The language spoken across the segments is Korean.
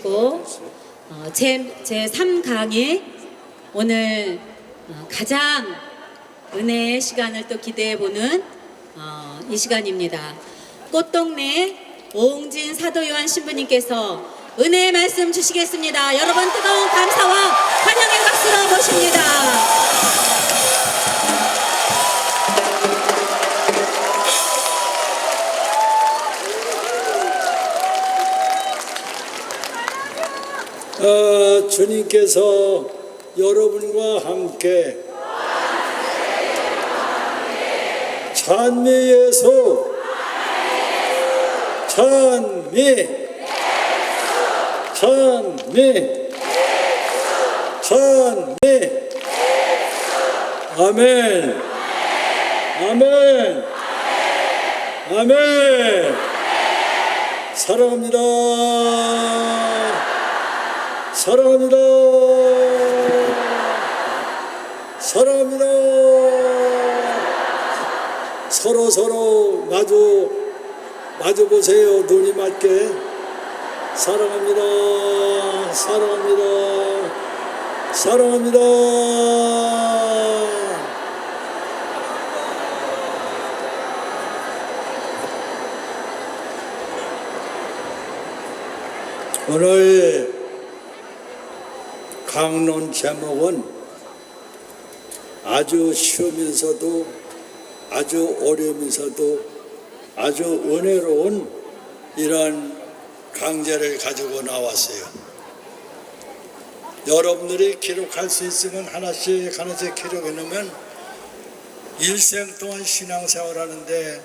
되고 제 3강에 오늘 가장 은혜의 시간을 또 기대해보는 이 시간입니다. 꽃동네 오홍진 사도요한 신부님께서 은혜의 말씀 주시겠습니다. 여러분 뜨거운 감사와 환영의 박수로 모십니다. 주님께서 여러분과 함께 찬미예수 찬미 아멘 아멘 아멘 사랑합니다. 사랑합니다. 사랑합니다. 서로 마주 보세요. 눈이 맞게. 사랑합니다. 사랑합니다. 사랑합니다. 오늘 강론 제목은 아주 쉬우면서도 아주 어려우면서도 아주 은혜로운 이런 강제를 가지고 나왔어요. 여러분들이 기록할 수 있으면 하나씩 기록해 놓으면 일생 동안 신앙생활하는데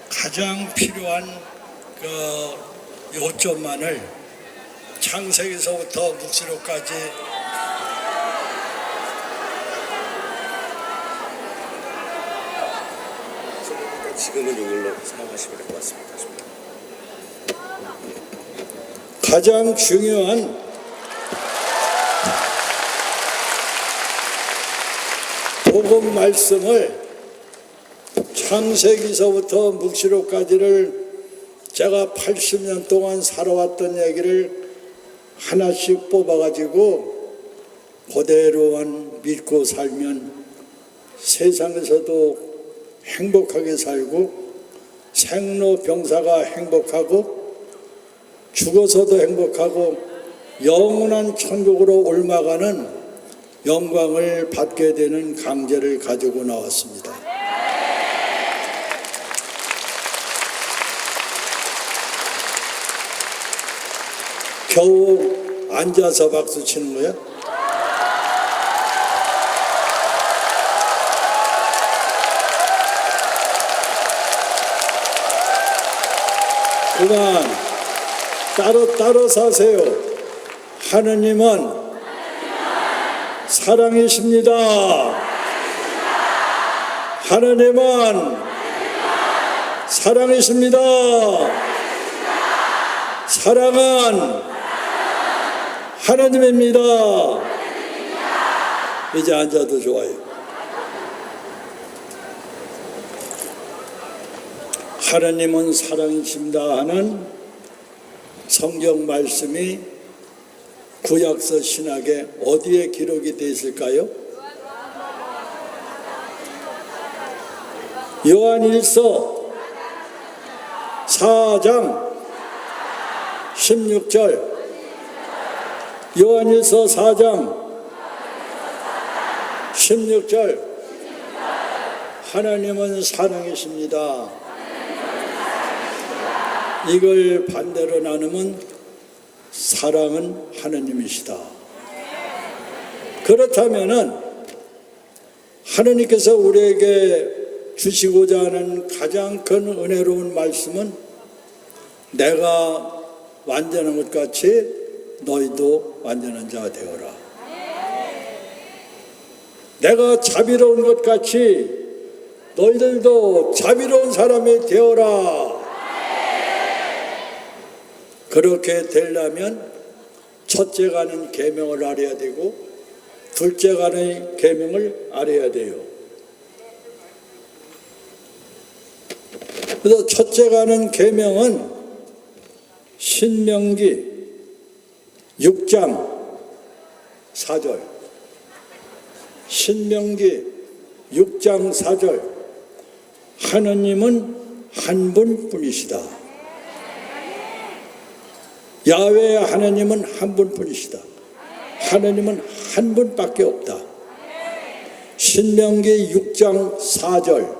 가장 필요한 그 요점만을 창세기서부터 묵시록까지 지금은 이걸로 사용하시면 될 것 같습니다. 가장 중요한 복음 말씀을 창세기서부터 묵시록까지를 제가 80년 동안 살아왔던 얘기를 하나씩 뽑아가지고 그대로만 믿고 살면 세상에서도 행복하게 살고 생로병사가 행복하고 죽어서도 행복하고 영원한 천국으로 올라가는 영광을 받게 되는 강제를 가지고 나왔습니다. 겨우 앉아서 박수 치는 거야? 그만 따로 사세요. 하느님은 사랑이십니다. 하느님은 사랑이십니다. 사랑은 하느님입니다. 이제 앉아도 좋아요. 하느님은 사랑이십니다 하는 성경 말씀이 구약서 신약에 어디에 기록이 되어 있을까요? 요한일서 4장 16절 요한일서 4장 16절 하나님은 사랑이십니다. 이걸 반대로 나누면 사랑은 하느님이시다. 그렇다면은 하느님께서 우리에게 주시고자 하는 가장 큰 은혜로운 말씀은 내가 완전한 것 같이 너희도 완전한 자가 되어라. 내가 자비로운 것 같이 너희들도 자비로운 사람이 되어라. 그렇게 되려면 첫째가 하는 계명을 알아야 되고 둘째가 하는 계명을 알아야 돼요. 그래서 첫째가 하는 계명은 신명기 6장 4절, 신명기 6장 4절, 하느님은 한 분뿐이시다. 야훼 하느님은 한 분뿐이시다. 하느님은 한 분밖에 없다. 신명기 6장 4절,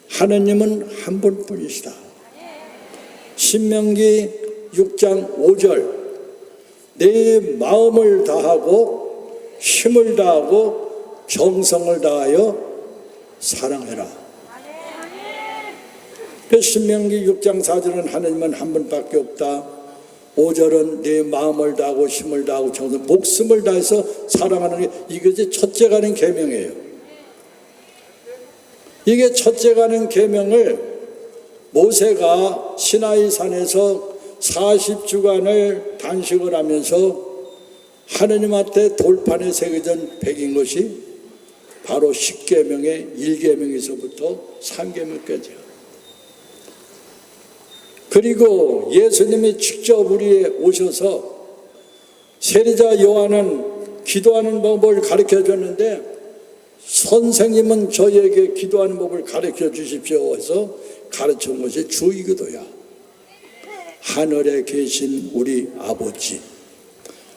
하느님은 한 분뿐이시다. 신명기 6장 5절, 내 마음을 다하고 힘을 다하고 정성을 다하여 사랑해라. 신명기 6장 4절은 하느님은 한 분밖에 없다. 5절은 내 마음을 다하고 힘을 다하고 정성, 목숨을 다해서 사랑하는 게 이것이 첫째가 는 계명이에요. 이게 첫째가 는 계명을 모세가 시나이 산에서 40주간을 단식을 하면서 하느님한테 돌판에 새겨진 백인 것이 바로 10계명의 1계명에서부터 3계명까지요. 그리고 예수님이 직접 우리에 오셔서 세리자 요한은 기도하는 법을 가르쳐 줬는데, 선생님은 저희에게 기도하는 법을 가르쳐 주십시오 해서 가르쳐 준 것이 주기도야. 하늘에 계신 우리 아버지,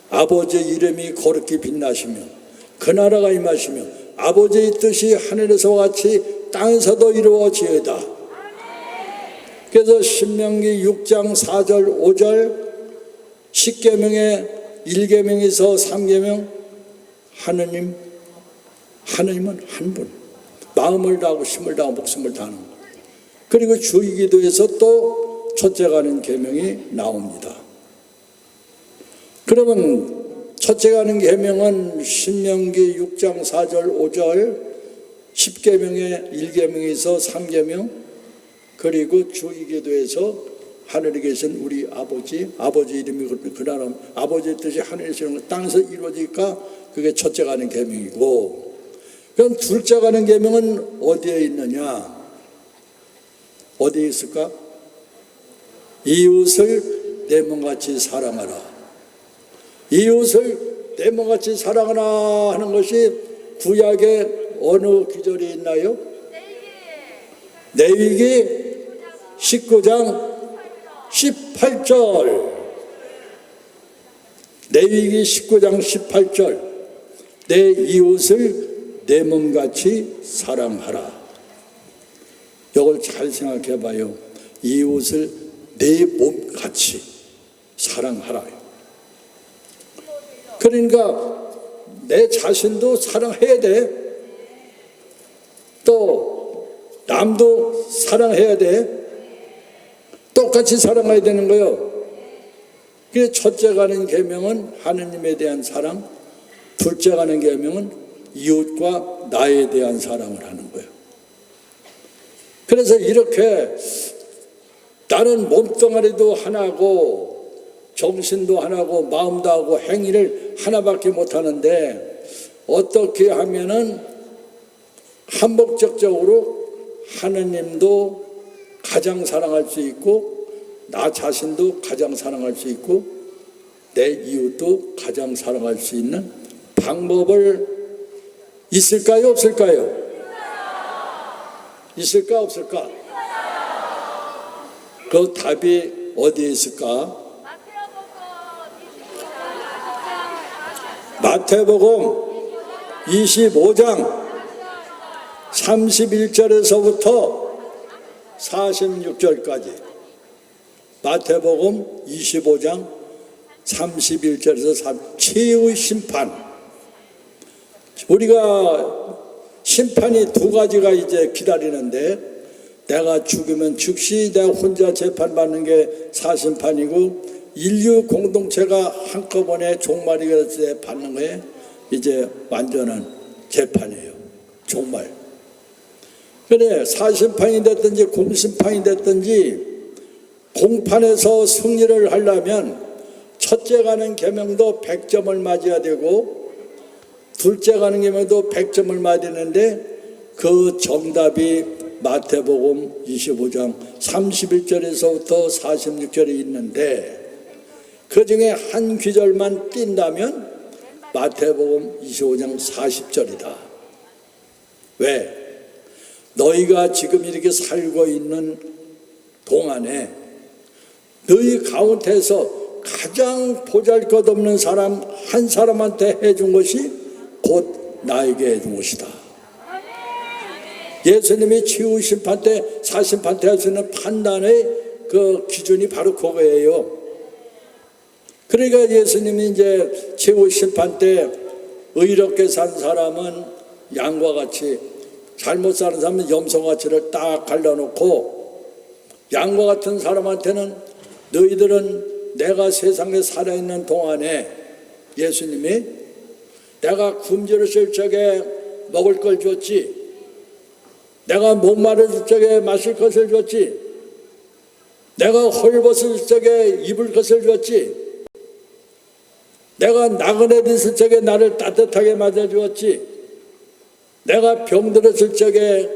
아버지의 이름이 거룩히 빛나시며 그 나라가 임하시며 아버지의 뜻이 하늘에서와 같이 땅에서도 이루어지이다. 그래서 신명기 6장 4절 5절 10계명의 1계명에서 3계명, 하느님은 한 분, 마음을 다하고 힘을 다하고 목숨을 다하는 것. 그리고 주기도에서 또 첫째가 는 계명이 나옵니다. 그러면 첫째가 는 계명은 신명기 6장 4절 5절 10계명의 1계명에서 3계명, 그리고 주기도에서 하늘에 계신 우리 아버지, 아버지 이름이 그 나라, 아버지의 뜻이 하늘에서 땅에서 이루어지니까 그게 첫째가 는 계명이고, 그럼 둘째가 는 계명은 어디에 있느냐? 어디에 있을까? 이웃을 내 몸같이 사랑하라. 이웃을 내 몸같이 사랑하라 하는 것이 구약에 어느 구절이 있나요? 레위기 19장 18절. 레위기 19장 18절. 내 이웃을 내 몸같이 사랑하라. 이걸 잘 생각해 봐요. 이웃을 내 몸같이 사랑하라. 그러니까 내 자신도 사랑해야 돼. 또 남도 사랑해야 돼. 똑같이 사랑해야 되는 거예요. 그래서 첫째가 는 계명은 하느님에 대한 사랑, 둘째가 는 계명은 이웃과 나에 대한 사랑을 하는 거예요. 그래서 이렇게 나는 몸뚱아리도 하나고 정신도 하나고 마음도 하고 행위를 하나밖에 못하는데, 어떻게 하면은 한목적적으로 하느님도 가장 사랑할 수 있고 나 자신도 가장 사랑할 수 있고 내 이웃도 가장 사랑할 수 있는 방법을 있을까요? 없을까요? 있을까? 없을까? 그 답이 어디에 있을까? 마태복음 25장 31절에서부터 46절까지. 마태복음 25장 31절에서 최후의 심판. 우리가 심판이 두 가지가 이제 기다리는데, 내가 죽으면 즉시 내가 혼자 재판받는 게 사심판이고, 인류 공동체가 한꺼번에 종말이 때 받는 거에 이제 완전한 재판이에요. 종말. 그래, 사심판이 됐든지 공심판이 됐든지 공판에서 승리를 하려면 첫째 가는 계명도 100점을 맞아야 되고 둘째 가는 계명도 100점을 맞아야 되는데, 그 정답이 마태복음 25장 31절에서부터 46절에 있는데, 그 중에 한 귀절만 띈다면 마태복음 25장 40절이다. 왜? 너희가 지금 이렇게 살고 있는 동안에 너희 가운데서 가장 보잘것없는 사람 한 사람한테 해준 것이 곧 나에게 해준 것이다. 예수님이 치유심판 때 사심판 때 할 수 있는 판단의 그 기준이 바로 그거예요. 그러니까 예수님이 이제 치유심판 때 의롭게 산 사람은 양과 같이, 잘못 사는 사람은 염소가치를 딱 갈라놓고, 양과 같은 사람한테는 너희들은 내가 세상에 살아있는 동안에 예수님이 내가 굶주렸을 적에 먹을 걸 줬지, 내가 목마르실 적에 마실 것을 줬지, 내가 헐벗을 적에 입을 것을 줬지, 내가 나그네 됐을 적에 나를 따뜻하게 맞아주었지, 내가 병들었을 적에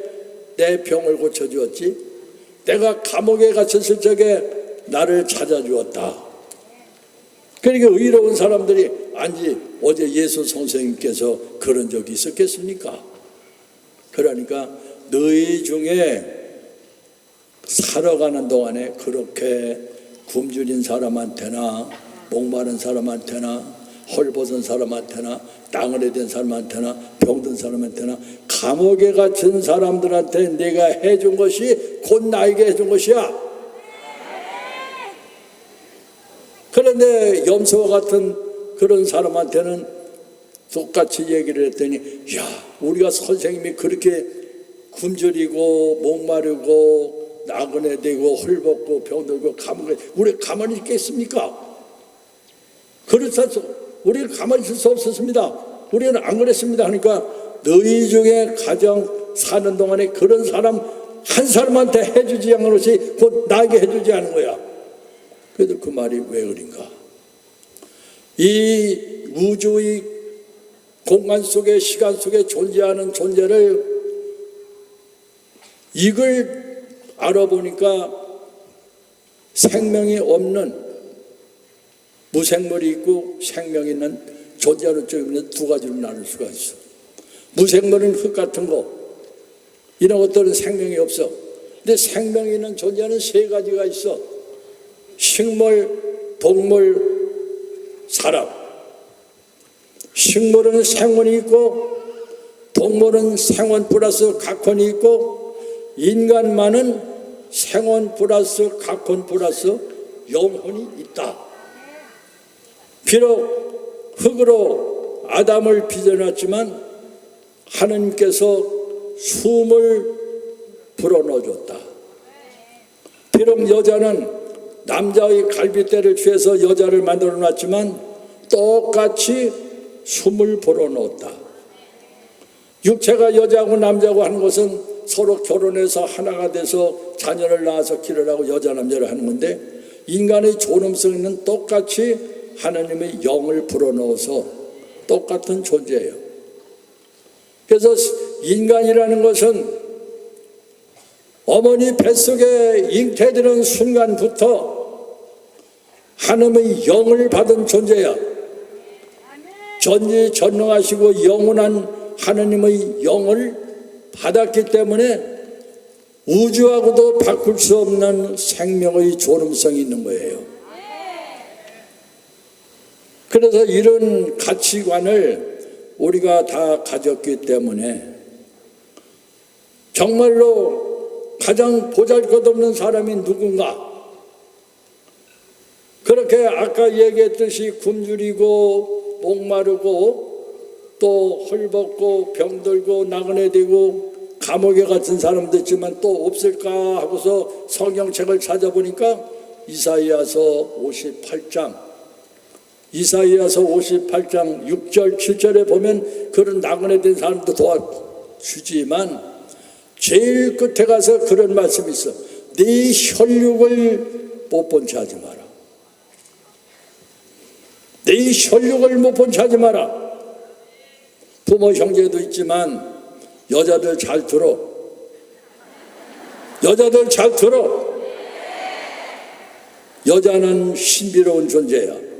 내 병을 고쳐주었지, 내가 감옥에 갇혔을 적에 나를 찾아주었다. 그러니까 의로운 사람들이 아니 어제 예수 선생님께서 그런 적이 있었겠습니까? 그러니까 너희 중에 살아가는 동안에 그렇게 굶주린 사람한테나 목마른 사람한테나 헐벗은 사람한테나 나그네 된 사람한테나 병든 사람한테나 감옥에 갇힌 사람들한테 내가 해준 것이 곧 나에게 해준 것이야. 그런데 염소와 같은 그런 사람한테는 똑같이 얘기를 했더니, 야, 우리가 선생님이 그렇게 굶주리고 목마르고 나그네 되고 헐벗고 병들고 감옥에 우리 가만히 있겠습니까? 그렇죠. 우리는 가만히 있을 수 없었습니다. 우리는 안 그랬습니다. 하니까 너희 중에 가장 사는 동안에 그런 사람 한 사람한테 해주지 않는 것이 곧 나에게 해주지 않은 거야. 그래도 그 말이 왜 그런가? 이 우주의 공간 속에 시간 속에 존재하는 존재를 이걸 알아보니까 생명이 없는 무생물이 있고 생명이 있는 존재하는 쪽에 있는 두 가지로 나눌 수가 있어. 무생물은 흙 같은 거, 이런 것들은 생명이 없어. 근데 생명이 있는 존재는 세 가지가 있어. 식물, 동물, 사람. 식물은 생원이 있고, 동물은 생원 플러스 각혼이 있고, 인간만은 생원 플러스 각혼 플러스 영혼이 있다. 비록 흙으로 아담을 빚어놨지만 하느님께서 숨을 불어넣어줬다. 비록 여자는 남자의 갈빗대를 취해서 여자를 만들어놨지만 똑같이 숨을 불어넣었다. 육체가 여자하고 남자하고 하는 것은 서로 결혼해서 하나가 돼서 자녀를 낳아서 기르라고 여자 남자를 하는 건데, 인간의 존엄성은 똑같이 하나님의 영을 불어넣어서 똑같은 존재예요. 그래서 인간이라는 것은 어머니 뱃속에 잉태되는 순간부터 하나님의 영을 받은 존재야. 전지전능하시고 영원한 하나님의 영을 받았기 때문에 우주하고도 바꿀 수 없는 생명의 존엄성이 있는 거예요. 그래서 이런 가치관을 우리가 다 가졌기 때문에 정말로 가장 보잘것없는 사람이 누군가? 그렇게 아까 얘기했듯이 굶주리고 목마르고 또 헐벗고 병들고 나그네 되고 감옥에 갇힌 사람도 있지만 또 없을까 하고서 성경책을 찾아보니까 이사이야서 58장 6절 7절에 보면 그런 나그네 된 사람도 도와주지만 제일 끝에 가서 그런 말씀이 있어. 네 혈육을 못 본 채 하지 마라. 네 혈육을 못 본 채 하지 마라. 부모 형제도 있지만 여자들 잘 들어. 여자들 잘 들어. 여자는 신비로운 존재야.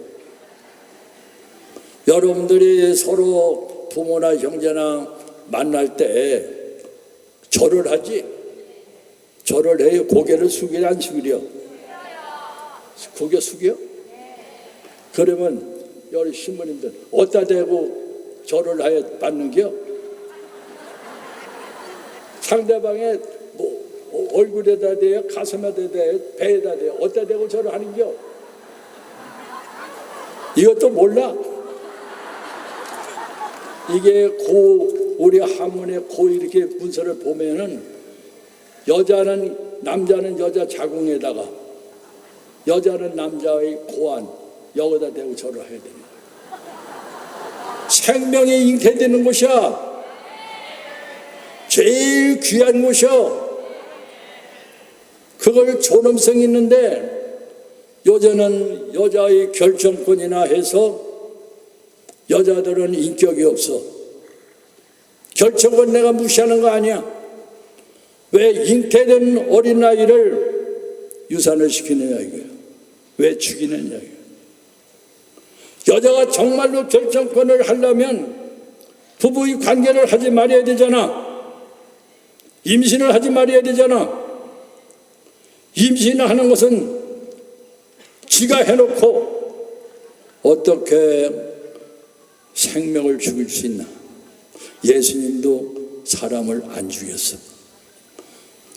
여러분들이 서로 부모나 형제나 만날 때 절을 하지? 절을 해요? 고개를 숙이려 안 숙이려? 고개 숙여? 그러면 여기 신부님들 어디다 대고 절을 하여 받는겨? 상대방의 뭐 얼굴에다 대요? 가슴에다 대요? 배에다 대요? 어디다 대고 절을 하는겨? 이것도 몰라? 이게 우리 한문에 이렇게 문서를 보면은 남자는 여자 자궁에다가 여자는 남자의 고안 여기다 대고 절을 해야 됩니다. 생명이 잉태되는 곳이야. 제일 귀한 곳이야. 그걸 존엄성 있는데 요새는 여자의 결정권이나 해서 여자들은 인격이 없어. 결정권 내가 무시하는 거 아니야. 왜 잉태된 어린아이를 유산을 시키느냐 이거야. 왜 죽이느냐 이거야. 여자가 정말로 결정권을 하려면 부부의 관계를 하지 말아야 되잖아. 임신을 하지 말아야 되잖아. 임신을 하는 것은 지가 해놓고 어떻게 생명을 죽일 수 있나. 예수님도 사람을 안 죽였어.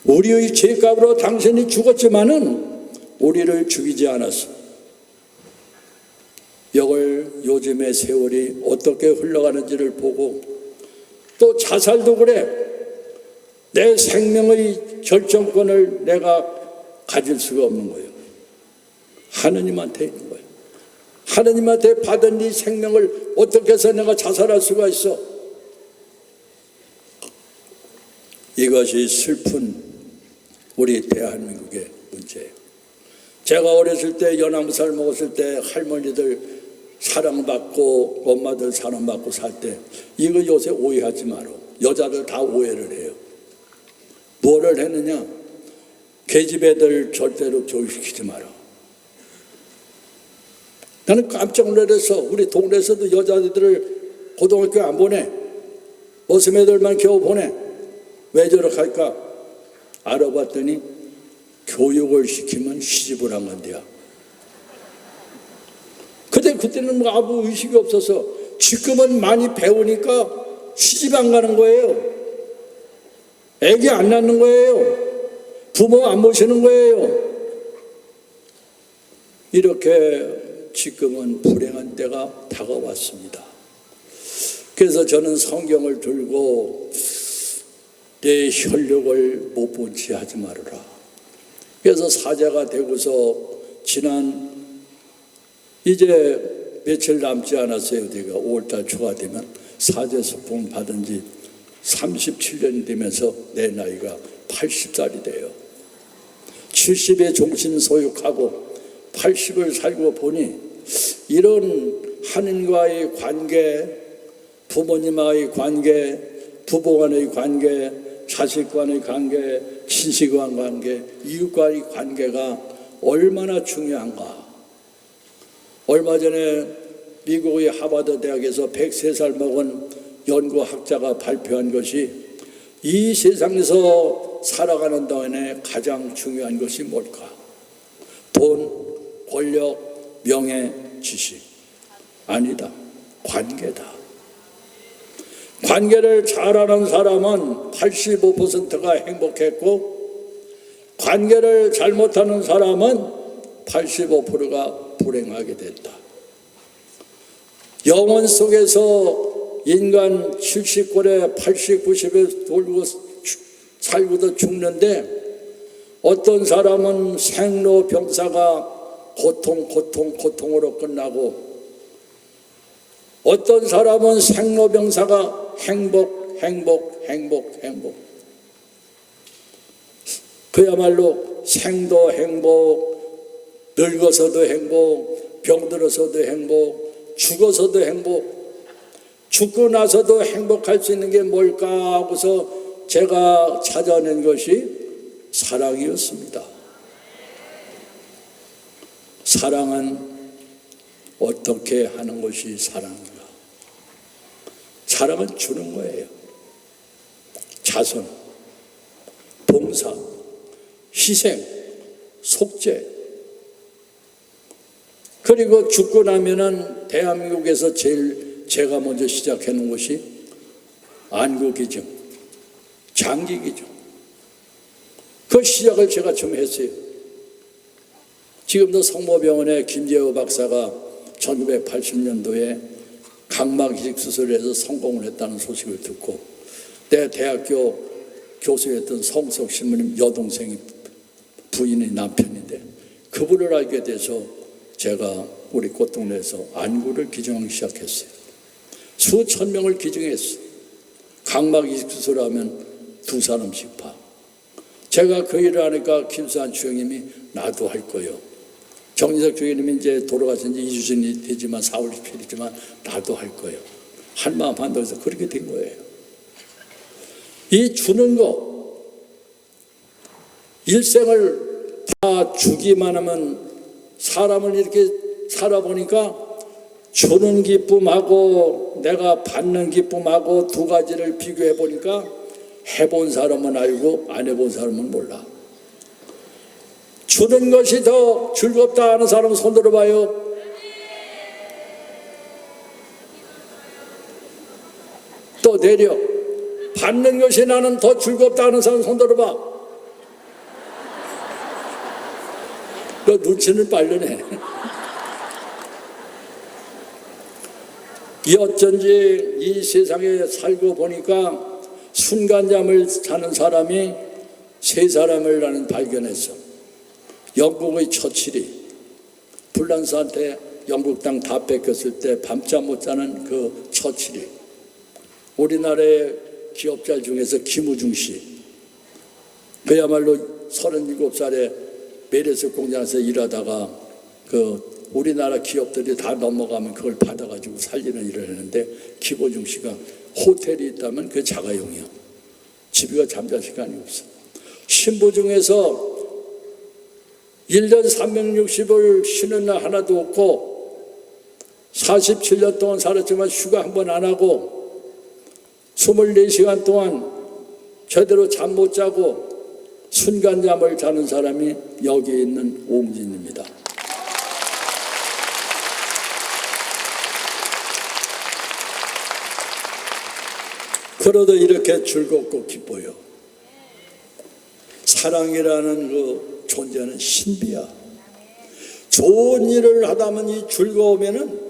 우리의 죄값으로 당신이 죽었지만은 우리를 죽이지 않았어. 이걸 요즘의 세월이 어떻게 흘러가는지를 보고 또 자살도 그래. 내 생명의 결정권을 내가 가질 수가 없는 거예요. 하느님한테 있는 거예요. 하느님한테 받은 이 생명을 어떻게 해서 내가 자살할 수가 있어? 이것이 슬픈 우리 대한민국의 문제예요. 제가 어렸을 때 연암살 먹었을 때 할머니들 사랑받고 엄마들 사랑받고 살 때 이거 요새 오해하지 마라. 여자들 다 오해를 해요. 뭐를 했느냐? 계집 애들 절대로 교육시키지 마라. 나는 깜짝 놀라서 우리 동네에서도 여자들을 고등학교 안 보내. 어슴 애들만 겨우 보내. 왜 저렇게 할까? 알아봤더니 교육을 시키면 시집을 안 간대요. 그때는 뭐 아무 의식이 없어서 지금은 많이 배우니까 시집 안 가는 거예요. 애기 안 낳는 거예요. 부모 안 모시는 거예요. 이렇게 지금은 불행한 때가 다가왔습니다. 그래서 저는 성경을 들고 내 혈육을 못 본 채 하지 말아라. 그래서 사자가 되고서 지난 이제 며칠 남지 않았어요. 제가 5월달 초가 되면 사제수봉 받은 지 37년이 되면서 내 나이가 80살이 돼요. 70에 종신소육하고 80을 살고 보니 이런 하느님과의 관계, 부모님과의 관계, 부부간의 관계, 자식과의 관계, 친식과의 관계, 이웃과의 관계가 얼마나 중요한가. 얼마 전에 미국의 하버드 대학에서 103살 먹은 연구학자가 발표한 것이 이 세상에서 살아가는 동안에 가장 중요한 것이 뭘까? 돈, 권력, 명예, 지식. 아니다. 관계다. 관계를 잘하는 사람은 85%가 행복했고 관계를 잘못하는 사람은 85%가 불행하게 됐다. 영혼 속에서 인간 70골에 80, 90에 돌고 살고도 죽는데 어떤 사람은 생로병사가 고통으로 끝나고 어떤 사람은 생로병사가 행복. 그야말로 생도 행복, 늙어서도 행복, 병들어서도 행복, 죽어서도 행복, 죽고 나서도 행복할 수 있는 게 뭘까 하고서 제가 찾아낸 것이 사랑이었습니다. 사랑은 어떻게 하는 것이 사랑인가? 사랑은 주는 거예요. 자선, 봉사, 희생, 속죄. 그리고 죽고 나면은 대한민국에서 제일 제가 먼저 시작해 놓은 것이 안구기증, 장기기증. 그 시작을 제가 좀 했어요. 지금도 성모병원에 김재호 박사가 1980년도에 각막이식 수술을 해서 성공을 했다는 소식을 듣고, 내 대학교 교수였던 성석 신부님 여동생이 부인의 남편인데, 그분을 알게 돼서 제가 우리 꽃동네에서 안구를 기증하기 시작했어요. 수천 명을 기증했어요. 각막이식 수술하면 2사람씩 봐. 제가 그 일을 하니까 김수환 주영님이 나도 할 거예요. 정진석 주영님이 이제 돌아가신 지 2주전이 되지만 4월 10일이지만 나도 할 거예요. 한마음 한동에서 그렇게 된 거예요. 이 주는 거, 일생을 다 주기만 하면 사람을 이렇게 살아보니까 주는 기쁨하고 내가 받는 기쁨하고 두 가지를 비교해 보니까 해본 사람은 알고 안 해본 사람은 몰라. 주는 것이 더 즐겁다 하는 사람은 손 들어봐요. 또 내려 받는 것이 나는 더 즐겁다 하는 사람 손 들어봐. 그 눈치는 빨르네. 이 어쩐지 이 세상에 살고 보니까 순간잠을 자는 사람이 3사람을 나는 발견했어. 영국의 처칠이 불란서한테 영국 땅 다 뺏겼을 때 밤잠 못 자는 그 처칠이, 우리나라의 기업자 중에서 김우중 씨, 그야말로 37살에 메르스 공장에서 일하다가 그 우리나라 기업들이 다 넘어가면 그걸 받아가지고 살리는 일을 했는데, 김우중 씨가 호텔이 있다면 그 자가용이야. 집에 잠잘 시간이 없어. 신부 중에서 1년 360을 쉬는 날 하나도 없고 47년 동안 살았지만 휴가 한 번 안 하고 24시간 동안 제대로 잠 못 자고 순간잠을 자는 사람이 여기에 있는 옹진입니다. 그러도 이렇게 즐겁고 기뻐요. 사랑이라는 그 존재는 신비야. 좋은 일을 하다 보면 이 즐거우면은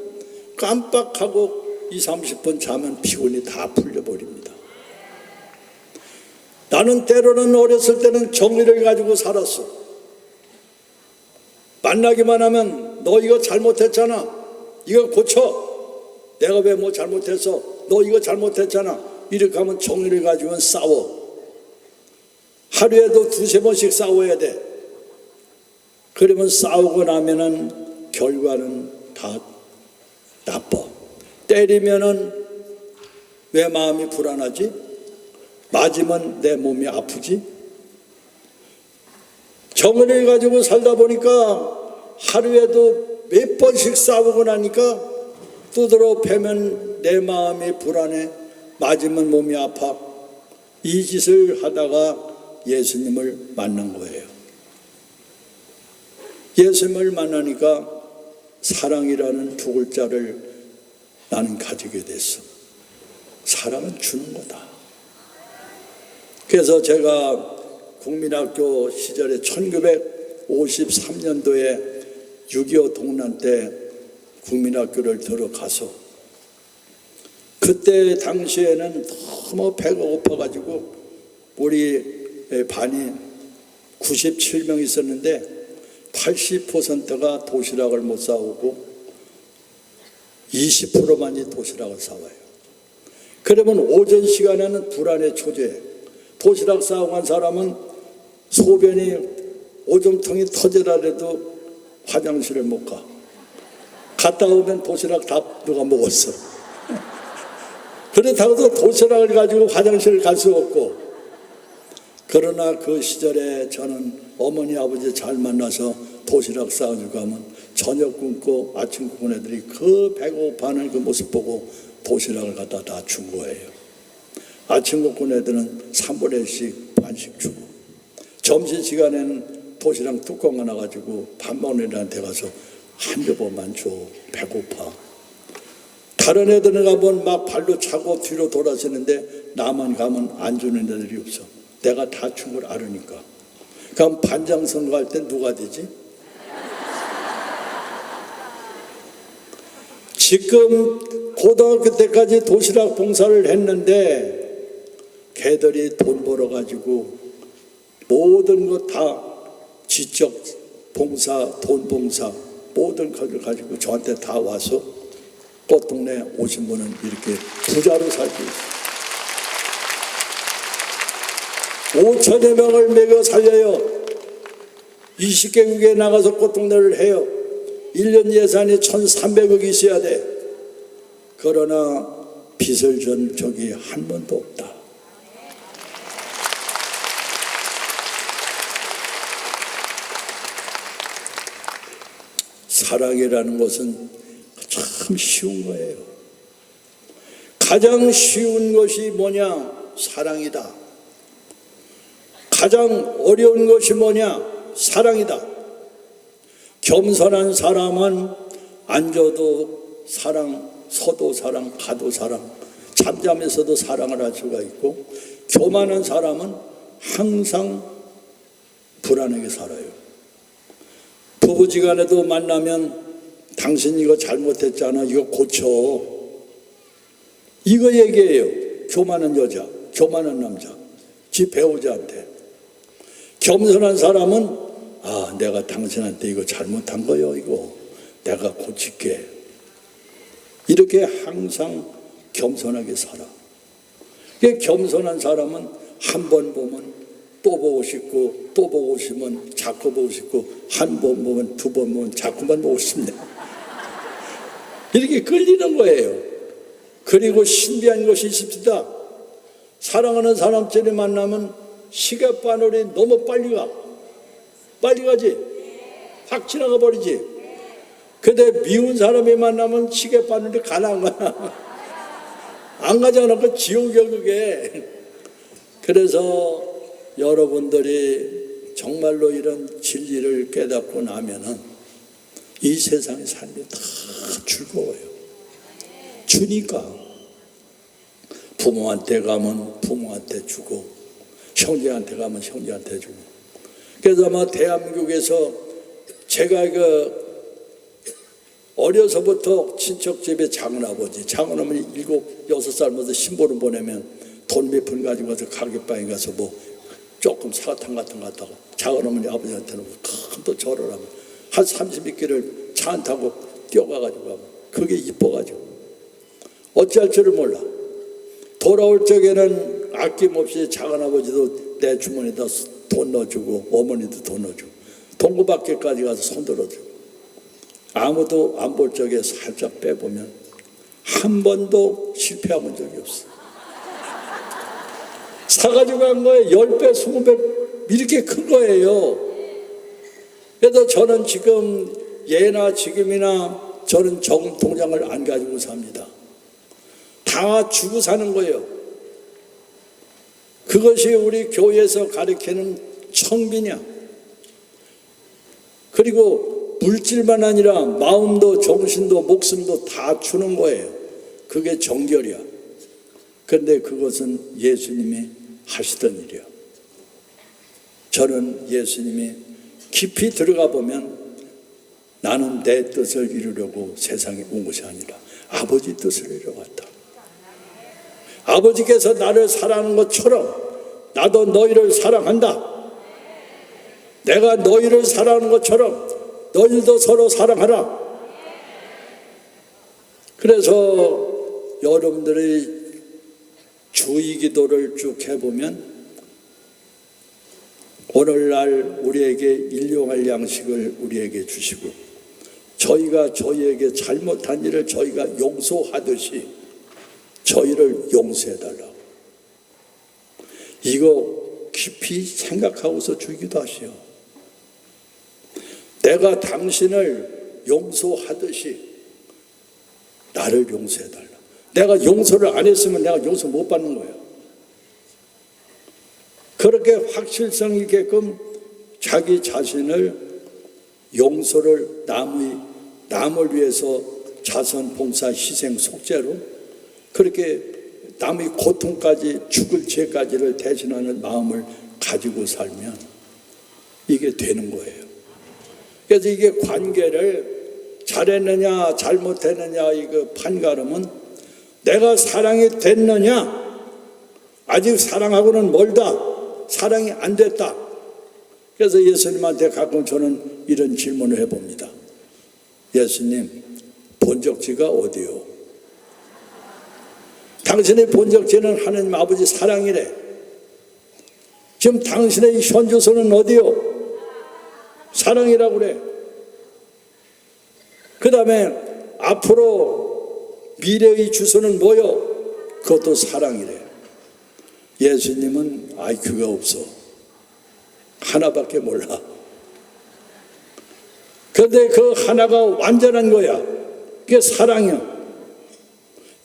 깜빡하고 20-30분 자면 피곤이 다 풀려버립니다. 나는 때로는 어렸을 때는 정의를 가지고 살았어. 만나기만 하면 너 이거 잘못했잖아. 이거 고쳐. 내가 왜 뭐 잘못했어. 너 이거 잘못했잖아. 이렇게 하면 정의를 가지고는 싸워. 하루에도 2-3번씩 싸워야 돼. 그러면 싸우고 나면은 결과는 다 나빠. 때리면은 왜 마음이 불안하지? 맞으면 내 몸이 아프지? 정의를 가지고 살다 보니까 하루에도 몇 번씩 싸우고 나니까 두드러 패면 내 마음이 불안해. 맞으면 몸이 아파. 이 짓을 하다가 예수님을 만난 거예요. 예수님을 만나니까 사랑이라는 2글자를 나는 가지게 됐어. 사랑은 주는 거다. 그래서 제가 국민학교 시절에 1953년도에 6.25 동란 때 국민학교를 들어가서 그때 당시에는 너무 배가 고파가지고 우리 반이 97명 있었는데 80%가 도시락을 못 사오고 20%만이 도시락을 사와요. 그러면 오전 시간에는 불안의 초조해. 도시락 싸고 간 사람은 소변이 오줌통이 터지라도 화장실을 못 가. 갔다 오면 도시락 다 누가 먹었어. 그렇다고도 도시락을 가지고 화장실을 갈 수 없고. 그러나 그 시절에 저는 어머니 아버지 잘 만나서 도시락 싸가지고 가면 저녁 굶고 아침 굶은 애들이 그 배고파하는 그 모습 보고 도시락을 갖다 다 준 거예요. 아침 굶은 애들은 3분의 1씩 반씩 주고, 점심시간에는 도시락 뚜껑 하나 가지고 밥 먹는 애들한테 가서 한 조각만 줘, 배고파. 다른 애들은 가면 막 발로 차고 뒤로 돌아서는데 나만 가면 안 주는 애들이 없어. 내가 다 준 걸 알으니까. 그럼 반장 선거할 때 누가 되지? 지금 고등학교 때까지 도시락 봉사를 했는데 걔들이 돈 벌어가지고 모든 것 다 지적 봉사, 돈 봉사 모든 것을 가지고 저한테 다 와서 꽃동네 오신 분은 이렇게 부자로 살고 있어요. 5천여 명을 먹여 살려요. 20개국에 나가서 꽃동네를 해요. 1년 예산이 1,300억이 있어야 돼. 그러나 빚을 전 적이 한 번도 없다. 사랑이라는 것은 참 쉬운 거예요. 가장 쉬운 것이 뭐냐? 사랑이다. 가장 어려운 것이 뭐냐? 사랑이다. 겸손한 사람은 앉아도 사랑, 서도 사랑, 가도 사랑, 잠잠에서도 사랑을 할 수가 있고, 교만한 사람은 항상 불안하게 살아요. 부부지간에도 만나면 당신 이거 잘못했잖아, 이거 고쳐, 이거 얘기해요. 교만한 여자, 교만한 남자, 지 배우자한테. 겸손한 사람은 내가 당신한테 이거 잘못한 거요, 이거 내가 고칠게. 이렇게 항상 겸손하게 살아. 겸손한 사람은 한 번 보면 또 보고 싶고, 또 보고 싶으면 자꾸 보고 싶고, 한 번 보면 두 번 보면 자꾸만 보고 싶네. 이렇게 끌리는 거예요. 그리고 신비한 것이 있습니다. 사랑하는 사람들이 만나면 시계바늘이 너무 빨리 가지, 확 지나가 버리지. 근데 미운 사람이 만나면 시계바늘이 가나 안 가나? 안 가잖아. 그 지옥이야 그게. 그래서 여러분들이 정말로 이런 진리를 깨닫고 나면은 이 세상의 삶이 다 즐거워요. 주니까. 부모한테 가면 부모한테 주고, 형제한테 가면 형제한테 주고. 그래서 아마 대한민국에서 제가 어려서부터 친척집에 작은아버지, 작은어머니 7, 6살 먹어서 신보름 보내면 돈 몇 푼 가지고 가서 가게방에 가서 뭐 조금 사과탕 같은 거 갖다가 작은어머니 아버지한테는 큰 또 절을 하면 한 30몇 개를 차 안 타고 뛰어가가지고 하면 그게 이뻐가지고 어찌할 줄을 몰라. 돌아올 적에는 아낌없이 작은아버지도 내 주머니에다 돈 넣어주고, 어머니도 돈 넣어주고, 동구밖에까지 가서 손들어주고, 아무도 안 볼 적에 살짝 빼보면 한 번도 실패한 적이 없어. 사가지고 간 거에 10배, 20배 이렇게 큰 거예요. 그래서 저는 지금 예나 지금이나 저는 적은 통장을 안 가지고 삽니다. 다 주고 사는 거예요. 그것이 우리 교회에서 가르치는 청빈이야. 그리고 물질만 아니라 마음도 정신도 목숨도 다 주는 거예요. 그게 정결이야. 그런데 그것은 예수님이 하시던 일이야. 저는 예수님이 깊이 들어가 보면 나는 내 뜻을 이루려고 세상에 온 것이 아니라 아버지 뜻을 이루러 왔다. 아버지께서 나를 사랑하는 것처럼 나도 너희를 사랑한다. 내가 너희를 사랑하는 것처럼 너희도 서로 사랑하라. 그래서 여러분들이 주의 기도를 쭉 해보면 오늘날 우리에게 일용할 양식을 우리에게 주시고, 저희가 저희에게 잘못한 일을 저희가 용서하듯이 저희를 용서해달라고. 이거 깊이 생각하고서 주기도 하시오. 내가 당신을 용서하듯이 나를 용서해달라. 내가 용서를 안 했으면 내가 용서 못 받는 거예요. 그렇게 확실성 있게끔 자기 자신을 용서를 남을 위해서 자선, 봉사, 희생, 속죄로 그렇게 남의 고통까지 죽을 죄까지를 대신하는 마음을 가지고 살면 이게 되는 거예요. 그래서 이게 관계를 잘했느냐 잘못했느냐 이거 판가름은 내가 사랑이 됐느냐 아직 사랑하고는 멀다 사랑이 안 됐다. 그래서 예수님한테 가끔 저는 이런 질문을 해봅니다. 예수님 본적지가 어디요? 당신의 본적지는 하나님 아버지 사랑이래. 지금 당신의 현주소는 어디요? 사랑이라고 그래. 그 다음에 앞으로 미래의 주소는 뭐요? 그것도 사랑이래. 예수님은 IQ가 없어. 하나밖에 몰라. 그런데 그 하나가 완전한 거야. 그게 사랑이야.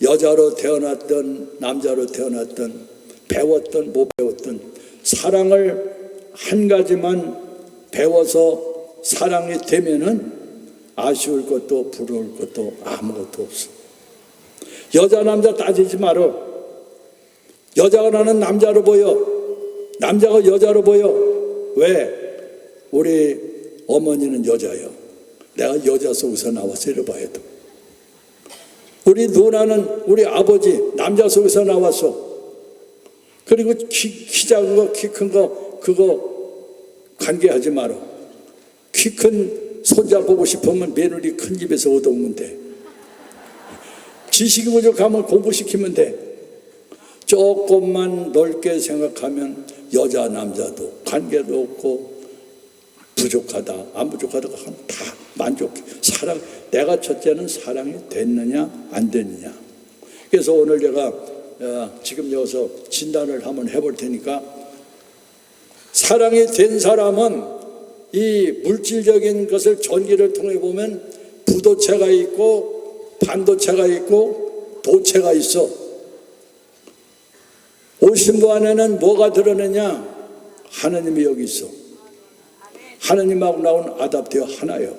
여자로 태어났든 남자로 태어났든 배웠든 못 배웠든 사랑을 한 가지만 배워서 사랑이 되면은 아쉬울 것도 부러울 것도 아무것도 없어. 여자 남자 따지지 말어. 여자가 나는 남자로 보여. 남자가 여자로 보여. 왜? 우리 어머니는 여자예요. 내가 여자 속에서 나와서 이래봐 해도. 우리 누나는 우리 아버지 남자 속에서 나왔어. 그리고 키 작은 거, 키 큰 거 그거 관계하지 마라. 키 큰 손자 보고 싶으면 며느리 큰 집에서 얻어오면 돼. 지식이 부족하면 공부시키면 돼. 조금만 넓게 생각하면 여자 남자도 관계도 없고 부족하다 안 부족하다가 다 만족해. 사랑, 내가 첫째는 사랑이 됐느냐 안 됐느냐. 그래서 오늘 제가 지금 여기서 진단을 한번 해볼 테니까 사랑이 된 사람은 이 물질적인 것을 전기를 통해 보면 부도체가 있고 반도체가 있고 도체가 있어. 오신부 안에는 뭐가 들어느냐? 하나님이 여기 있어. 하나님하고 나온 아답되어 하나요.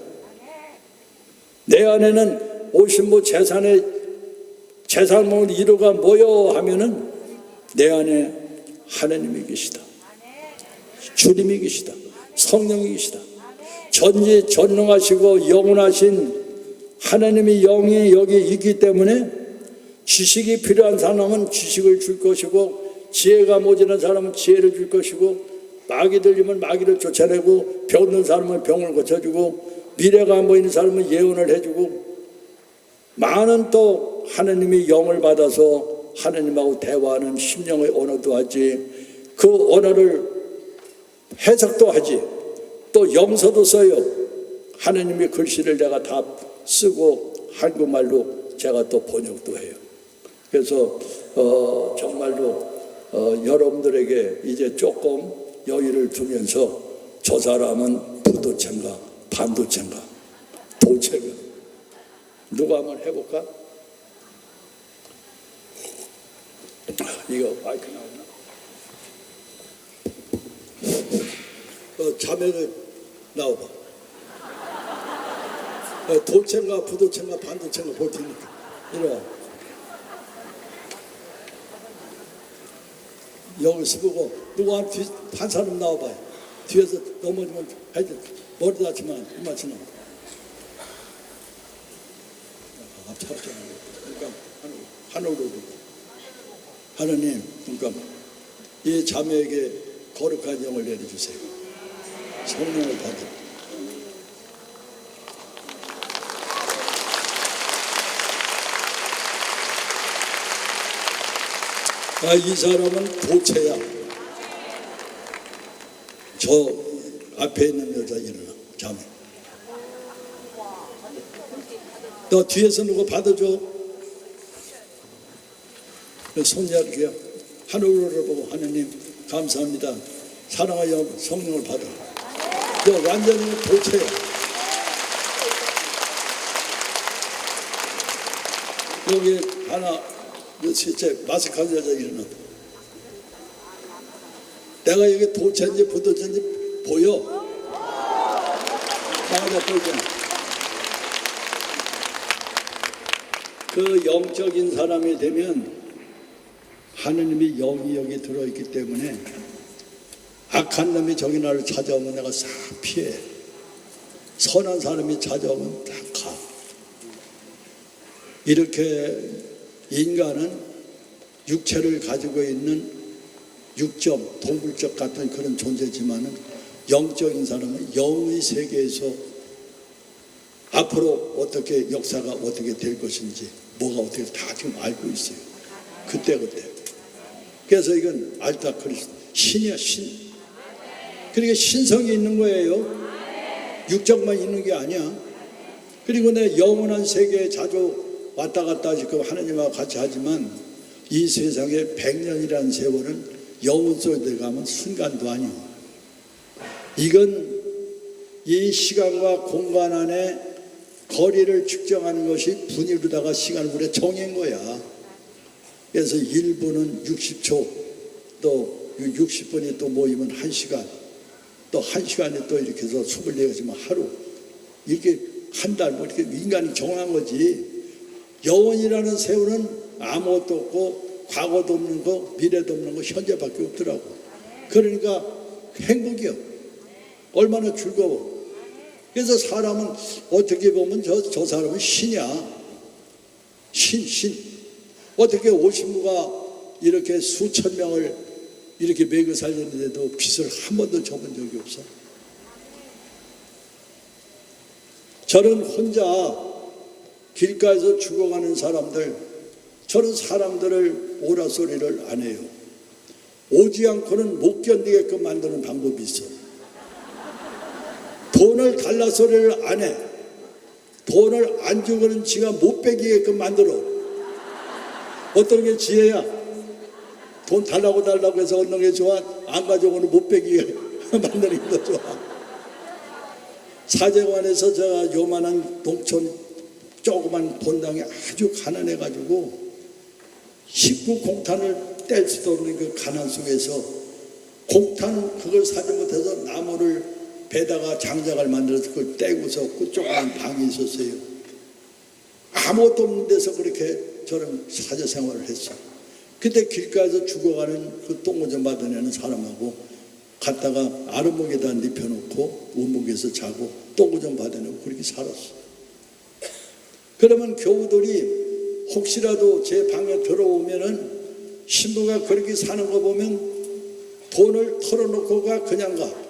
내 안에는 오신부 재산을 이루가 뭐여 하면은 내 안에 하나님이 계시다. 주님이 계시다. 성령이 계시다. 전지전능하시고 영원하신 하나님의 영이 여기 있기 때문에 지식이 필요한 사람은 지식을 줄 것이고 지혜가 모자란 사람은 지혜를 줄 것이고 마귀 들리면 마귀를 쫓아내고 병 있는 사람은 병을 고쳐주고 미래가 안 보이는 사람은 예언을 해주고 많은 또 하나님의 영을 받아서 하나님하고 대화하는 심령의 언어도 하지 그 언어를 해석도 하지 또 영서도 써요. 하나님의 글씨를 내가 다 쓰고 한국말로 제가 또 번역도 해요. 그래서 정말로 여러분들에게 이제 조금 여유를 두면서 저 사람은 부도체인가 반도체인가 도체가 누가 한번 해볼까? 이거 마이크 나오나? 자매를 나와봐. 도체인가 부도체인가 반도체인가 볼 테니까 이리 와. 여기서 보고 누구 한 사람 나와봐요. 뒤에서 넘어지면 하여튼 머리 다치면 이만치나 앞차잖아. 그러니까 하늘로 하나님 그러니까 이 자매에게 거룩한 영을 내려주세요. 성령을 받으라. 이 사람은 도체야. 저 앞에 있는 여자 일어나. 자매. 너 뒤에서 누구 받아줘. 손잡기야. 하늘을 보고 하나님 감사합니다. 사랑하여 성령을 받아. 너 완전히 도체야. 여기 하나, 셋째, 마스크 한 여자 일어났다. 내가 여기 도체인지 부도체인지 보여? 나가자 보이잖아. 그 영적인 사람이 되면 하느님이 영이 여기 들어있기 때문에 악한 놈이 저기 나를 찾아오면 내가 싹 피해. 선한 사람이 찾아오면 다 가. 이렇게 인간은 육체를 가지고 있는 육적, 동물적 같은 그런 존재지만은 영적인 사람은 영의 세계에서 앞으로 어떻게 역사가 어떻게 될 것인지 뭐가 어떻게 다 지금 알고 있어요. 그때. 그래서 이건 알타 그리스도 신이야, 신. 그러니까 신성이 있는 거예요. 육적만 있는 게 아니야. 그리고 내 영원한 세계에 자주 왔다 갔다 지금 하나님하고 같이 하지만 이 세상에 100년이라는 세월은 영혼 속에 들어가면 순간도 아니야. 이건 이 시간과 공간 안에 거리를 측정하는 것이 분위로다가 시간을 우리가 정한 거야. 그래서 1분은 60초, 또 60분이 또 모이면 1시간, 또 1시간이 또 이렇게 해서 24시간 하루, 이렇게 한 달, 뭐 이렇게 인간이 정한 거지. 영원이라는 세월은 아무것도 없고 과거도 없는 거, 미래도 없는 거, 현재밖에 없더라고. 그러니까 행복이요. 얼마나 즐거워. 그래서 사람은 어떻게 보면 저 사람은 신이야. 신. 어떻게 오신부가 이렇게 수천 명을 이렇게 먹여 살렸는데도 빚을 한 번도 져본 적이 없어. 저는 혼자 길가에서 죽어가는 사람들, 저는 사람들을 오라 소리를 안 해요. 오지 않고는 못 견디게끔 만드는 방법이 있어. 돈을 달라 소리를 안 해. 돈을 안 주고는 지가 못 빼기게끔 만들어. 어떤 게 지혜야? 돈 달라고 해서 얻는 게 좋아? 안 가져오고는 못 빼기게 만드는 게 더 좋아. 사제관에서 제가 요만한 농촌 조그만 본당에 아주 가난해가지고 식구 공탄을 뗄 수도 없는 그 가난 속에서 공탄 그걸 사지 못해서 나무를 배다가 장작을 만들어서 그걸 떼고서 그 조그만 방이 있었어요. 아무것도 없는 데서 그렇게 저는 사제 생활을 했어요. 그때 길가에서 죽어가는 그 똥오줌 받아내는 사람하고 갔다가 아랫목에다 눕혀놓고 원목에서 자고 똥오줌 받아내고 그렇게 살았어. 그러면 교우들이 혹시라도 제 방에 들어오면은 신부가 그렇게 사는 거 보면 돈을 털어놓고 그냥 가.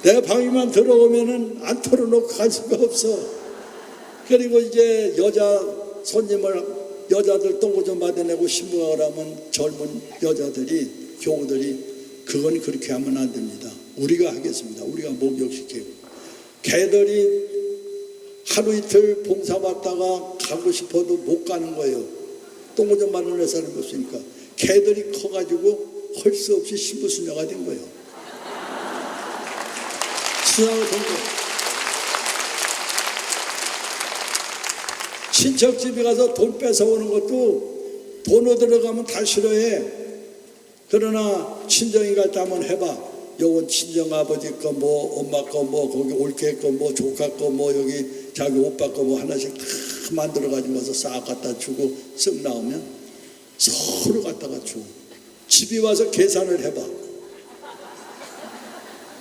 내 방에만 들어오면은 안 털어놓고 갈 수가 없어. 그리고 이제 여자들 똥오줌 받아내고 신부가 오라면 젊은 여자들이, 교우들이 그건 그렇게 하면 안 됩니다. 우리가 하겠습니다. 우리가 목욕시키고. 걔들이 하루 이틀 봉사받다가 가고 싶어도 못 가는 거예요. 똥오줌 받는 사람이 없으니까. 걔들이 커가지고 할 수 없이 신부 수녀가 된 거예요. 수녀가 된 거예요. 친척 집에 가서 돈 뺏어오는 것도 돈 얻으러 가면 다 싫어해. 그러나 친정이 갈 때 한번 해봐. 요건 친정 아버지 거 뭐 엄마 거 뭐 거기 올케 거 뭐 조카 거 뭐 여기 자기 오빠 거 뭐 하나씩 다 만들어 가지고 와서 싹 갖다 주고 쓱 나오면 서로 갖다가 주고 집에 와서 계산을 해봐.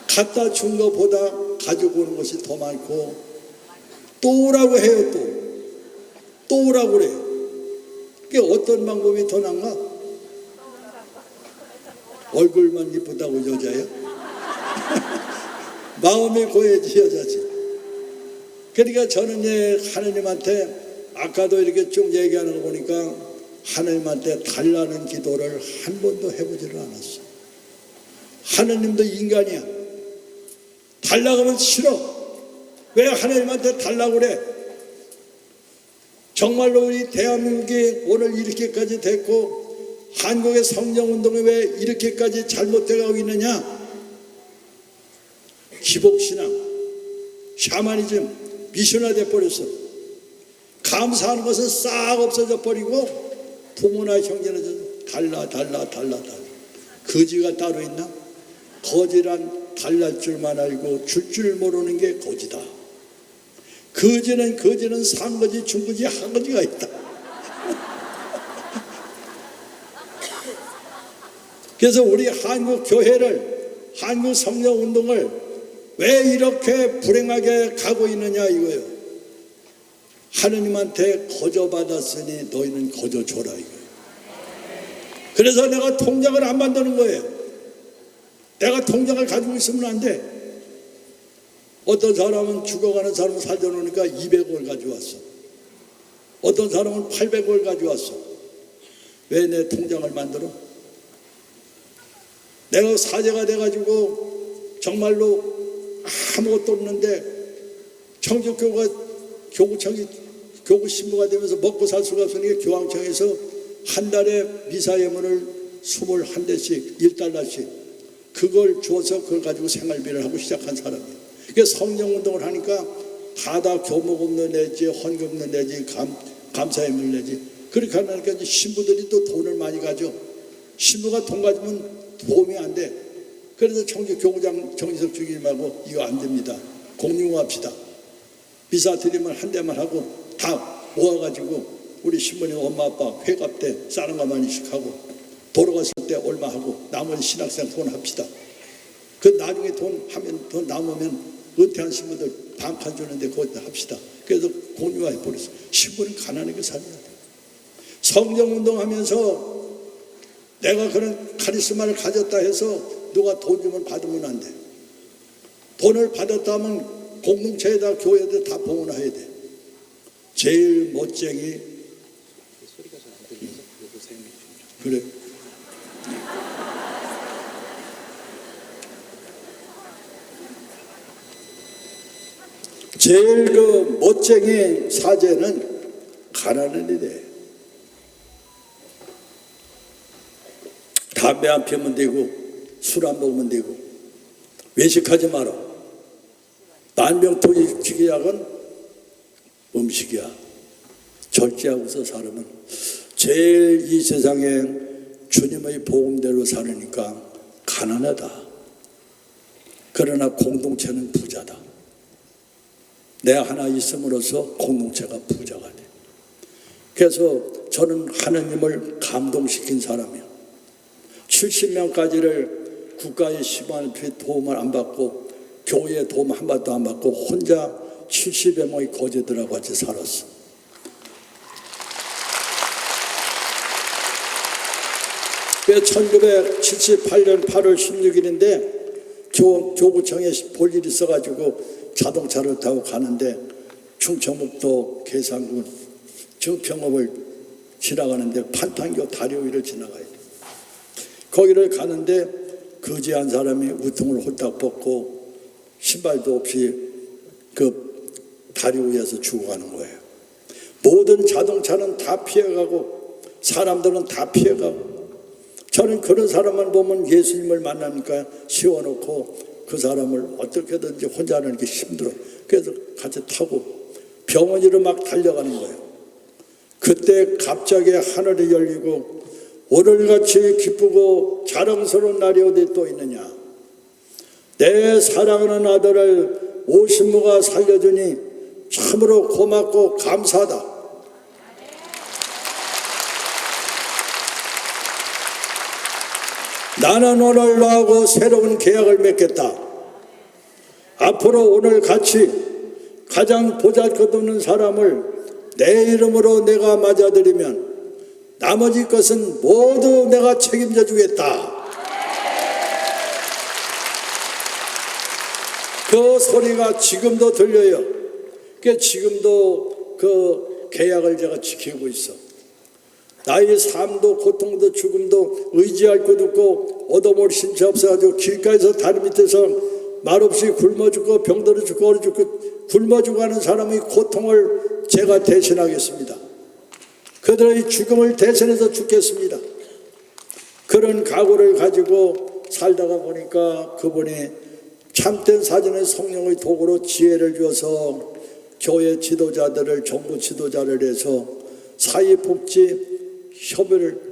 갖다 준 것보다 가지고 오는 것이 더 많고 또 오라고 해요. 또 오라고 그래. 그게 어떤 방법이 더 나은가? 얼굴만 이쁘다고 여자예요? 마음이 고야지 여자지. 그러니까 저는 하나님한테 아까도 이렇게 쭉 얘기하는 거 보니까 하나님한테 달라는 기도를 한 번도 해보지를 않았어. 하나님도 인간이야. 달라고 하면 싫어. 왜 하나님한테 달라고 그래? 정말로 우리 대한민국이 오늘 이렇게까지 됐고 한국의 성령운동이 왜 이렇게까지 잘못되어 가고 있느냐? 기복신앙, 샤머니즘, 미션화돼 버렸어. 감사하는 것은 싹 없어져 버리고 부모나 형제는 달라. 거지가 따로 있나? 거지란 달랄 줄만 알고 줄 모르는 게 거지다. 거지는 상거지, 중거지, 한거지가 있다. 그래서 우리 한국 교회를, 한국 성령 운동을 왜 이렇게 불행하게 가고 있느냐 이거예요. 하느님한테 거저받았으니 너희는 거저줘라 이거예요. 그래서 내가 통장을 안 만드는 거예요. 내가 통장을 가지고 있으면 안 돼. 어떤 사람은 죽어가는 사람을 살려놓으니까 200을 가져왔어. 어떤 사람은 800을 가져왔어. 왜 내 통장을 만들어? 내가 사제가 돼가지고 정말로 아무것도 없는데 청주교가 교구 신부가 되면서 먹고 살 수가 없으니까 교황청에서 한 달에 미사 예물을 21대씩 1달러씩 그걸 줘서 그걸 가지고 생활비를 하고 시작한 사람이에요. 그러니까 성령운동을 하니까 다 교목업로 내지 헌금로 내지 감사예물 내지 그렇게 하니까 이제 신부들이 또 돈을 많이 가져. 신부가 돈 가지면 도움이 안 돼. 그래서 청주 교구장 정희석 주기님하고 이거 안 됩니다. 공유합시다. 미사 드리면 한 대만 하고 다 모아가지고 우리 신부님 엄마 아빠 회갑 때 싸는 거 많이씩 하고 돌아갔을 때 얼마 하고 나머지 신학생 돈 합시다. 그 나중에 돈 남으면 은퇴한 신부들 반칸 주는데 거기다 합시다. 그래서 공유해 버렸어. 신부는 가난하게 살아야 돼. 성령운동하면서 내가 그런 카리스마를 가졌다 해서 누가 돈 주면 받으면 안 돼. 돈을 받았다 하면 공동체에다 교회에다 다 봉헌해야 돼. 제일 멋쟁이 그래. 제일 그 멋쟁이 사제는 가난한 일이에요. 담배 안 피우면 되고 술 안 먹으면 되고 외식하지 마라. 만병통치약은 음식이야. 절제하고서 살으면 제일 이 세상에 주님의 복음대로 살으니까 가난하다. 그러나 공동체는 부자다. 내 하나 있음으로써 공동체가 부자가 돼. 그래서 저는 하느님을 감동시킨 사람이야. 70명까지를 국가의 시간표 도움을 안 받고 교회의 도움 한 번도 안 받고 혼자 70여 명의 거제들하고 같이 살았어. 그 1978년 8월 16일인데 교구청에 볼 일이 있어가지고 자동차를 타고 가는데 충청북도 계산군 정평읍을 지나가는데 판탄교 다리 위를 지나가야 돼. 거기를 가는데 거지한 사람이 우통을 홀딱 벗고 신발도 없이 그 다리 위에서 죽어가는 거예요. 모든 자동차는 다 피해가고 사람들은 다 피해가고 저는 그런 사람만 보면 예수님을 만나니까 세워놓고 그 사람을 어떻게든지 혼자 하는 게 힘들어. 그래서 같이 타고 병원으로 막 달려가는 거예요. 그때 갑자기 하늘이 열리고 오늘같이 기쁘고 자랑스러운 날이 어디 또 있느냐. 내 사랑하는 아들을 오신무가 살려주니 참으로 고맙고 감사하다. 나는 오늘 너하고 새로운 계약을 맺겠다. 앞으로 오늘 같이 가장 보잘것없는 사람을 내 이름으로 내가 맞아들이면 나머지 것은 모두 내가 책임져 주겠다. 그 소리가 지금도 들려요. 지금도 그 계약을 제가 지키고 있어. 나의 삶도 고통도 죽음도 의지할 곳 없고 얻어먹을 신체 없어가지고 길가에서 다리 밑에서 말없이 굶어 죽고 병들어 죽고 얼어 죽고 굶어 죽어가는 사람의 고통을 제가 대신하겠습니다. 그들의 죽음을 대신해서 죽겠습니다. 그런 각오를 가지고 살다가 보니까 그분이 참된 사전의 성령의 도구로 지혜를 주어서 교회 지도자들을 정부 지도자를 해서 사회복지 협의를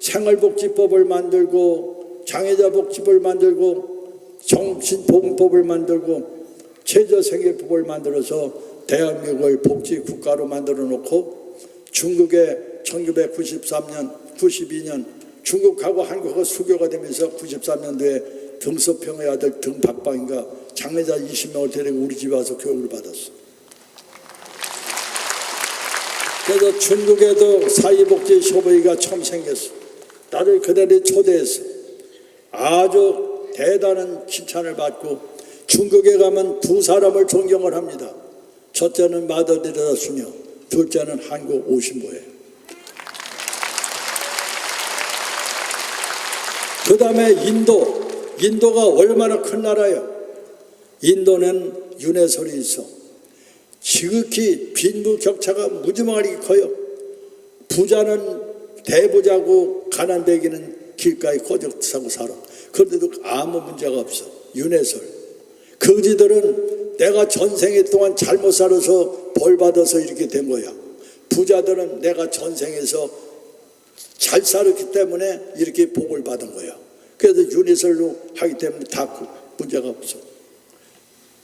생활복지법을 만들고 장애자복지법을 만들고 정신보건법을 만들고 최저생계법을 만들어서 대한민국을 복지국가로 만들어 놓고 중국에 1993년, 92년 중국하고 한국하고 수교가 되면서 93년도에 등소평의 아들 등박방인가 장애자 20명을 데리고 우리 집에 와서 교육을 받았어. 그래서 중국에도 사회복지 협의회가 처음 생겼어. 나를 그들이 초대했어. 아주 대단한 칭찬을 받고 중국에 가면 두 사람을 존경을 합니다. 첫째는 마더 데레사 수녀, 둘째는 한국 오신보예요. 그 다음에 인도가 얼마나 큰 나라예요. 인도는 유네설이 있어. 지극히 빈부격차가 무지막지하게 커요. 부자는 대부자고 가난뱅이는 길가에 거적 사고 살아. 그런데도 아무 문제가 없어. 유네설. 거지들은 내가 전생에 동안 잘못 살아서 벌 받아서 이렇게 된 거야. 부자들은 내가 전생에서 잘 살았기 때문에 이렇게 복을 받은 거야. 그래서 유네설로 하기 때문에 다 문제가 없어.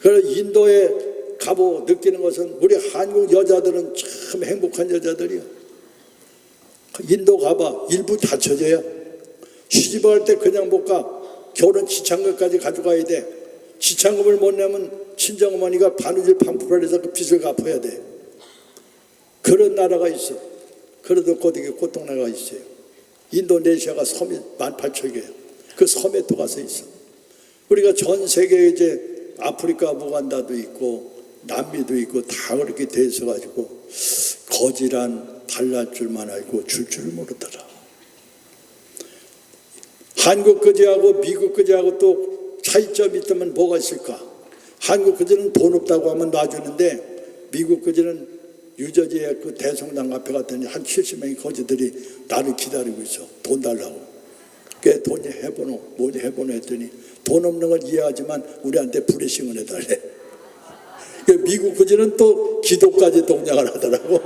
그래서 인도에 가보고 느끼는 것은 우리 한국 여자들은 참 행복한 여자들이야. 인도 가봐. 일부 다쳐져야. 시집갈 때 그냥 못 가. 결혼 지참금까지 가져가야 돼. 지참금을 못 내면 친정어머니가 바느질 방풀을 해서 그 빚을 갚아야 돼. 그런 나라가 있어. 그래도 거기에 고통나라가 있어요. 인도네시아가 섬이 18,000개예요. 그 섬에 또 가서 있어. 우리가 전 세계에 이제 아프리카 무간다도 있고 남미도 있고 다 그렇게 돼 있어가지고 거지란 달랄 줄만 알고 줄 줄을 모르더라. 한국 거지하고 미국 거지하고 또 차이점이 있다면 뭐가 있을까? 한국 거지는 돈 없다고 하면 놔주는데 미국 거지는 유저지에 그 대성당 앞에 갔더니 한 70명의 거지들이 나를 기다리고 있어. 돈 달라고. 그게 돈이 해보노 뭐지 해보노 했더니 돈 없는 걸 이해하지만 우리한테 브레싱을 해달래. 미국 거지는 또 기도까지 동작을 하더라고.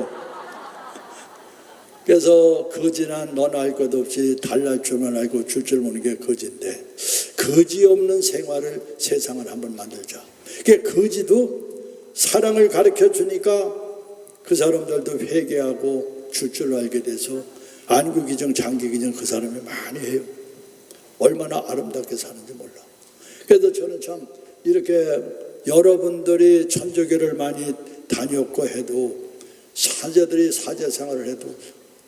그래서 거지난 너나 할 것 없이 달랄 줄만 알고 줄 줄 모르는 게 거지인데 거지 없는 생활을 세상을 한번 만들자. 거지도 사랑을 가르쳐 주니까 그 사람들도 회개하고 줄 줄 알게 돼서 안구기정 장기기정 그 사람이 많이 해요. 얼마나 아름답게 사는지 몰라. 그래서 저는 참 이렇게 여러분들이 천주교를 많이 다녔고 해도 사제들이 사제 생활을 해도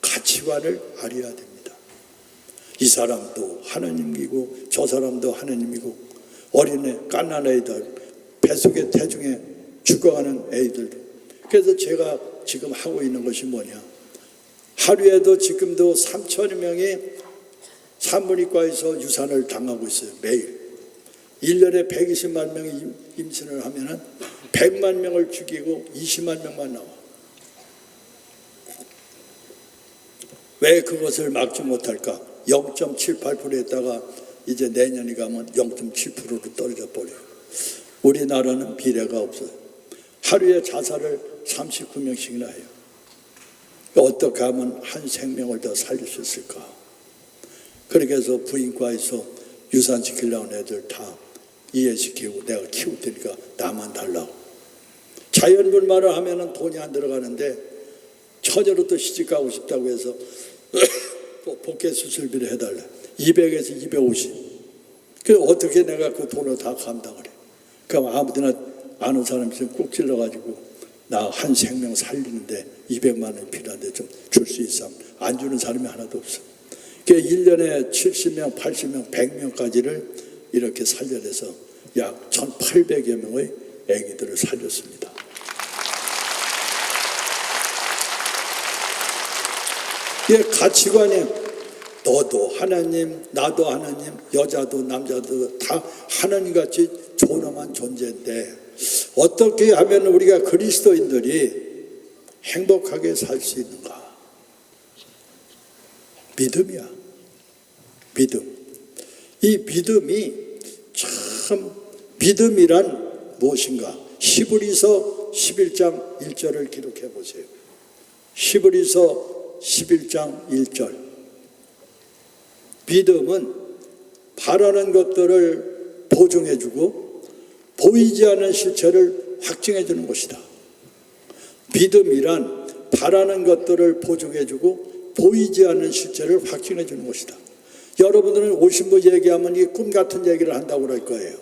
가치관을 알아야 됩니다. 이 사람도 하나님이고 저 사람도 하나님이고 어린애 갓난 애들 뱃속에 태중에 죽어가는 애들도. 그래서 제가 지금 하고 있는 것이 뭐냐, 하루에도 지금도 3,000여 명이 산부인과에서 유산을 당하고 있어요. 매일 1년에 120만 명이 임신을 하면은 100만 명을 죽이고 20만 명만 나와. 왜 그것을 막지 못할까? 0.78%였다가 이제 내년이 가면 0.7%로 떨어져 버려요. 우리나라는 비례가 없어요. 하루에 자살을 39명씩이나 해요. 어떻게 하면 한 생명을 더 살릴 수 있을까? 그렇게 해서 부인과에서 유산 지키려는 애들 다 이해시키고 내가 키울 테니까 나만 달라고. 자연분만을 하면은 돈이 안 들어가는데 처녀로 또 시집가고 싶다고 해서 복개 수술비를 해달래. 200에서 250. 그래서 어떻게 내가 그 돈을 다 감당을 해? 그럼 아무데나 아는 사람이 있으면 꾹 찔러가지고 나 한 생명 살리는데 200만 원이 필요한데 좀 줄 수 있어? 안 주는 사람이 하나도 없어. 그러니까 1년에 70명, 80명, 100명까지를 이렇게 살려내서 약 1,800여 명의 아기들을 살렸습니다. 이게 가치관이에요. 너도 하나님, 나도 하나님, 여자도 남자도 다 하나님같이 존엄한 존재인데 어떻게 하면 우리가 그리스도인들이 행복하게 살 수 있는가? 믿음이야. 믿음. 이 믿음이 참, 믿음이란 무엇인가? 히브리서 11장 1절을 기록해 보세요. 히브리서 11장 1절. 믿음은 바라는 것들을 보증해주고 보이지 않는 실체를 확증해주는 것이다. 믿음이란 바라는 것들을 보증해주고 보이지 않는 실체를 확증해주는 것이다. 여러분들은 오신 분 얘기하면 이 꿈 같은 얘기를 한다고 그럴 거예요.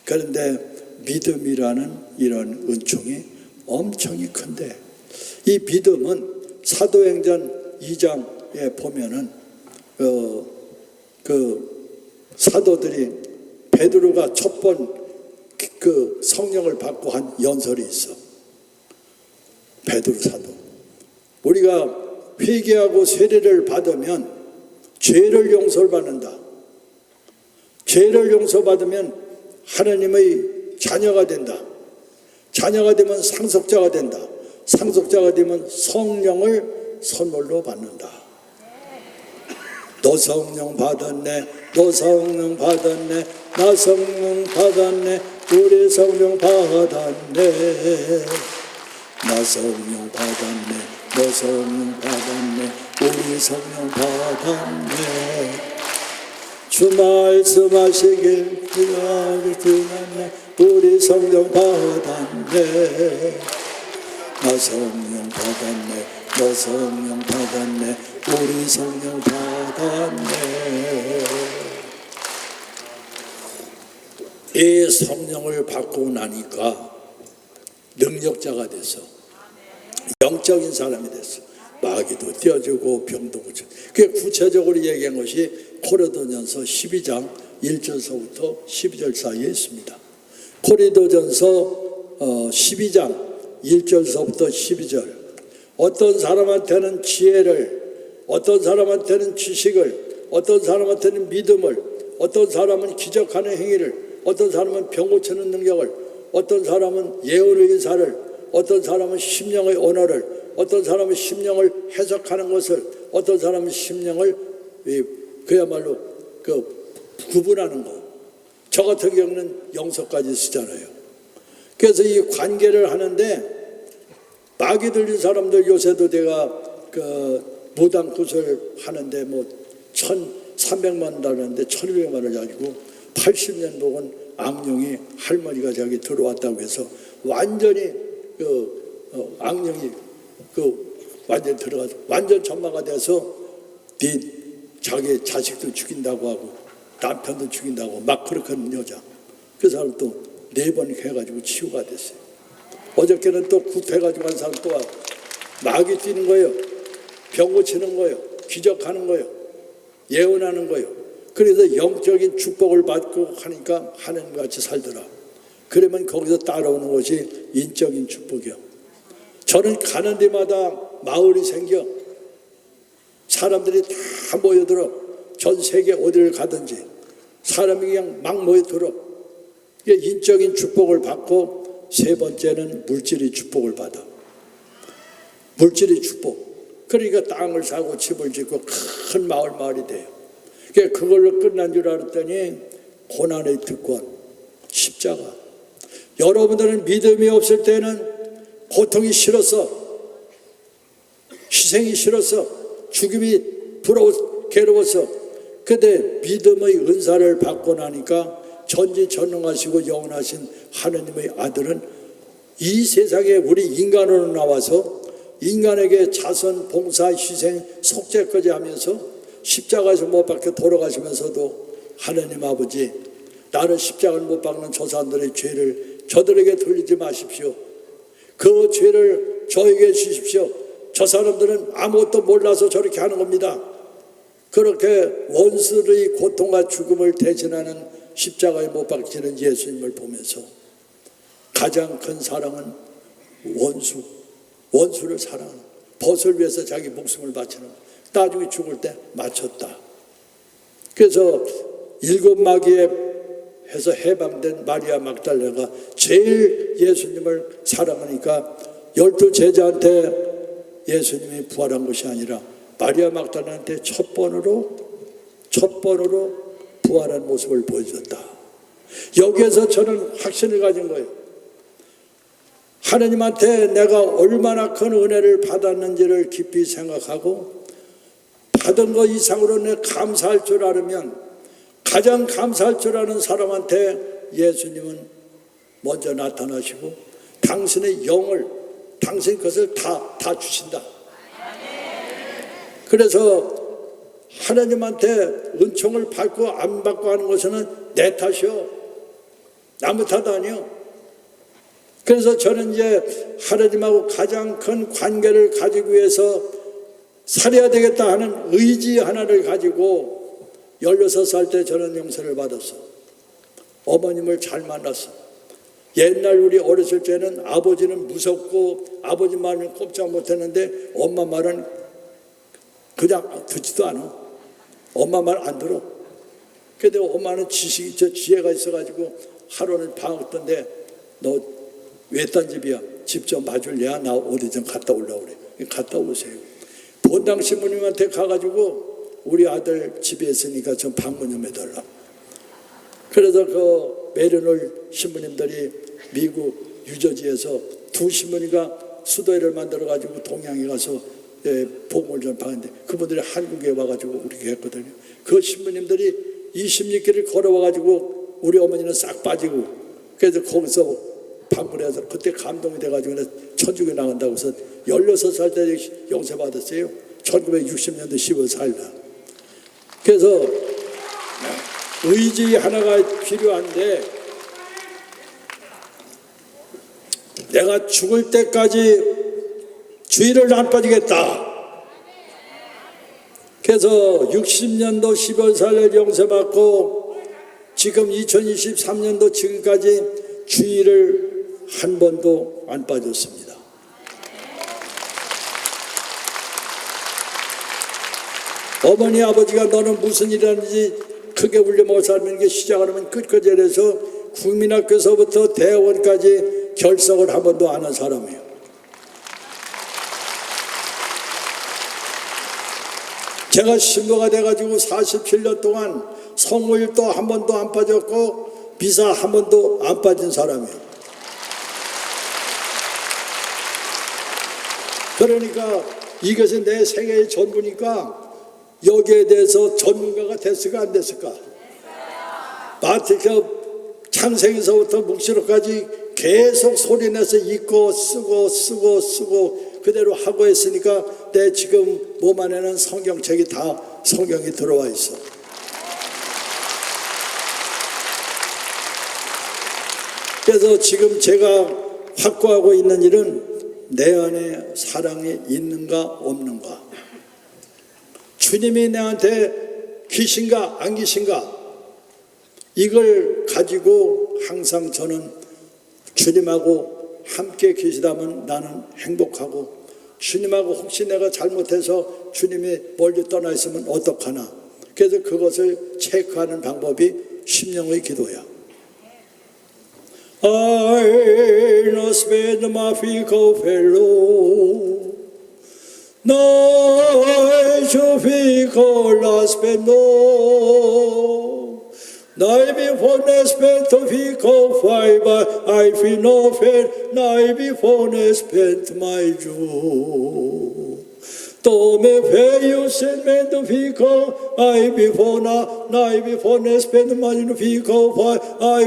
그런데 믿음이라는 이런 은총이 엄청이 큰데, 이 믿음은 사도행전 2장에 보면은 사도들이 베드로가 첫 번 그 성령을 받고 한 연설이 있어. 베드로 사도. 우리가 회개하고 세례를 받으면 죄를 용서를 받는다. 죄를 용서받으면 하나님의 자녀가 된다. 자녀가 되면 상속자가 된다. 상속자가 되면 성령을 선물로 받는다. 너 성령 받았네, 너 성령 받았네, 나 성령 받았네, 우리 성령 받았네. 나 성령 받았네, 너 성령 받았네, 우리 성령 받았네. 주 말씀하시길 기다리 주만네, 우리 성령 받았네. 나 성령 받았네, 너 성령 받았네, 우리 성령 받았네. 이 성령을 받고 나니까 능력자가 됐어. 영적인 사람이 됐어. 마귀도 떼어주고 병도 고쳐. 그게 구체적으로 얘기한 것이 고린도전서 12장 1절서부터 12절 사이에 있습니다. 고린도전서 12장 1절서부터 12절. 어떤 사람한테는 지혜를, 어떤 사람한테는 지식을, 어떤 사람한테는 믿음을, 어떤 사람은 기적하는 행위를, 어떤 사람은 병 고치는 능력을, 어떤 사람은 예언의 인사를, 어떤 사람은 심령의 언어를, 어떤 사람은 심령을 해석하는 것을, 어떤 사람은 심령을 그야말로 구분하는 거. 저 같은 경우는 영서까지 쓰잖아요. 그래서 이 관계를 하는데 마귀 들린 사람들, 요새도 내가 무당 구슬 하는데 1,300만 달러인데 1,200만 원을 가지고 80년 먹은 악령이 할머니가 자기 들어왔다고 해서 완전히 악령이 완전 들어가서 완전 전마가 돼서 자기 자식도 죽인다고 하고 남편도 죽인다고 막 그렇게 하는 여자. 그 사람 또 4번 해가지고 치유가 됐어요. 어저께는 또 굿해가지고 한 사람 또 마귀 뛰는 거예요. 병 고치는 거예요. 기적하는 거예요. 예언하는 거예요. 그래서 영적인 축복을 받고 하니까 하나님같이 살더라. 그러면 거기서 따라오는 것이 인적인 축복이요. 저는 가는 데마다 마을이 생겨. 사람들이 다 모여들어. 전 세계 어디를 가든지 사람이 그냥 막 모여들어. 인적인 축복을 받고, 세 번째는 물질의 축복을 받아. 물질의 축복. 그러니까 땅을 사고 집을 짓고 큰 마을이 돼요. 그걸로 끝난 줄 알았더니 고난의 특권, 십자가. 여러분들은 믿음이 없을 때는 고통이 싫었어. 희생이 싫었어. 죽음이 괴로웠어. 그런데 믿음의 은사를 받고 나니까 전지전능하시고 영원하신 하느님의 아들은 이 세상에 우리 인간으로 나와서 인간에게 자선, 봉사, 희생, 속죄까지 하면서 십자가에서 못 박혀 돌아가시면서도 하느님 아버지, 나를 십자가를 못 박는 저 사람들의 죄를 저들에게 돌리지 마십시오. 그 죄를 저에게 주십시오. 저 사람들은 아무것도 몰라서 저렇게 하는 겁니다. 그렇게 원수의 고통과 죽음을 대신하는 십자가에 못 박히는 예수님을 보면서 가장 큰 사랑은 원수를 사랑하는, 벗을 위해서 자기 목숨을 바치는, 나중에 죽을 때 마쳤다. 그래서 7 마귀에 해서 해방된 마리아 막달레가 제일 예수님을 사랑하니까 12 제자한테 예수님이 부활한 것이 아니라 마리아 막달레한테 첫 번으로 부활한 모습을 보여줬다. 여기에서 저는 확신을 가진 거예요. 하나님한테 내가 얼마나 큰 은혜를 받았는지를 깊이 생각하고 받은 것 이상으로 내 감사할 줄 알으면 가장 감사할 줄 아는 사람한테 예수님은 먼저 나타나시고 당신의 영을 당신 것을 다 주신다. 그래서 하나님한테 은총을 받고 안 받고 하는 것은 내 탓이요, 남의 탓 아니요. 그래서 저는 이제 하나님하고 가장 큰 관계를 가지기 위해서 살아야 되겠다 하는 의지 하나를 가지고 16살 때 저는 용서를 받았어. 어머님을 잘 만났어. 옛날 우리 어렸을 때는 아버지는 무섭고 아버지 말은 꼼짝 못했는데 엄마 말은 그냥 듣지도 않아. 엄마 말 안 들어. 근데 엄마는 지혜가 있어가지고 하루는 방학 때인데 너 외딴 집이야. 집 좀 봐줄래야? 나 어디 좀 갔다 오려고 그래. 갔다 오세요. 본당 신부님한테 가가지고 우리 아들 집에 있으니까 좀 방문 좀 해달라. 그래서 그 메리놀 신부님들이 미국 유저지에서 두 신부니까 수도회를 만들어가지고 동양에 가서 복음을 전파하는데 그분들이 한국에 와가지고 우리 했거든요. 그 신부님들이 26길을 걸어와가지고 우리 어머니는 싹 빠지고 그래서 거기서 방문해서 그때 감동이 돼가지고 천주교 나간다고 해서 16살 때 용서받았어요. 1960년도 10월 4일 날. 그래서 의지 하나가 필요한데 내가 죽을 때까지 주의를 안 빠지겠다. 그래서 60년도 10월 4일 용서받고 지금 2023년도 지금까지 주의를 한 번도 안 빠졌습니다. 어머니 아버지가 너는 무슨 일 하는지 크게 울려 못 살면 게 시작하면 끝까지 해서 국민학교서부터 대학원까지 결석을 한 번도 안 한 사람이에요. 제가 신부가 돼가지고 47년 동안 성모일도 한 번도 안 빠졌고 미사 한 번도 안 빠진 사람이에요. 그러니까 이것이 내 생애의 전부니까 여기에 대해서 전문가가 됐을까 안 됐을까? 마태가 창세기서부터 묵시록까지 계속 소리내서 읽고 쓰고 그대로 하고 했으니까 내 지금 몸 안에는 성경책이 다 성경이 들어와 있어. 그래서 지금 제가 확고하고 있는 일은 내 안에 사랑이 있는가 없는가, 주님이 내한테 계신가 안 계신가, 이걸 가지고 항상 저는 주님하고 함께 계시다면 나는 행복하고, 주님하고 혹시 내가 잘못해서 주님이 멀리 떠나 있으면 어떡하나. 그래서 그것을 체크하는 방법이 심령의 기도야. I no spend my fico fellow, no fico la spendo, no before spent fico fiber, I feel no fair, no before spent my Jew. Tome feio semendo fico, I before spend my fico, I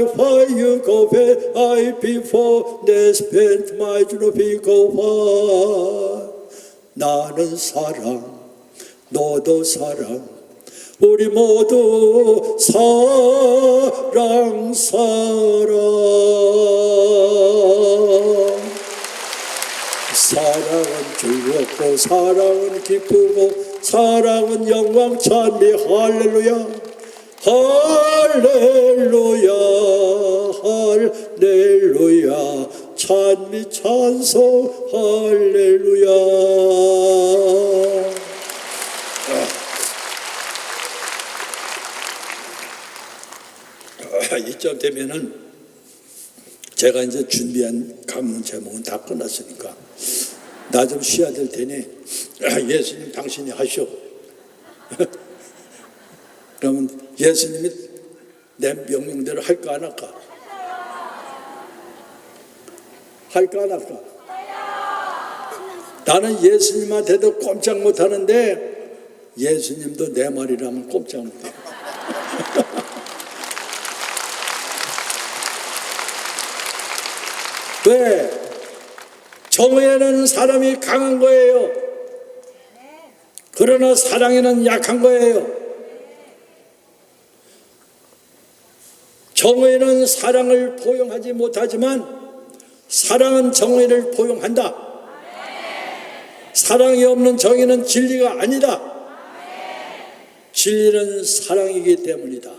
you go I before spend my fico. 나는 사랑, 너도 사랑, 우리 모두 사랑. 사랑은 즐겁고 사랑은 기쁘고 사랑은 영광 찬미. 할렐루야 할렐루야 할렐루야 찬미 찬송 할렐루야. 이쯤 되면은 제가 이제 준비한 강론 제목은 다 끝났으니까 나 좀 쉬어야 될 테니 예수님 당신이 하시오. 그러면 예수님이 내 명령대로 할까 안 할까? 할까 안 할까? 나는 예수님한테도 꼼짝 못하는데 예수님도 내 말이라면 꼼짝 못해. 왜? 정의에는 사람이 강한 거예요. 그러나 사랑에는 약한 거예요. 정의는 사랑을 포용하지 못하지만 사랑은 정의를 포용한다. 사랑이 없는 정의는 진리가 아니다. 진리는 사랑이기 때문이다.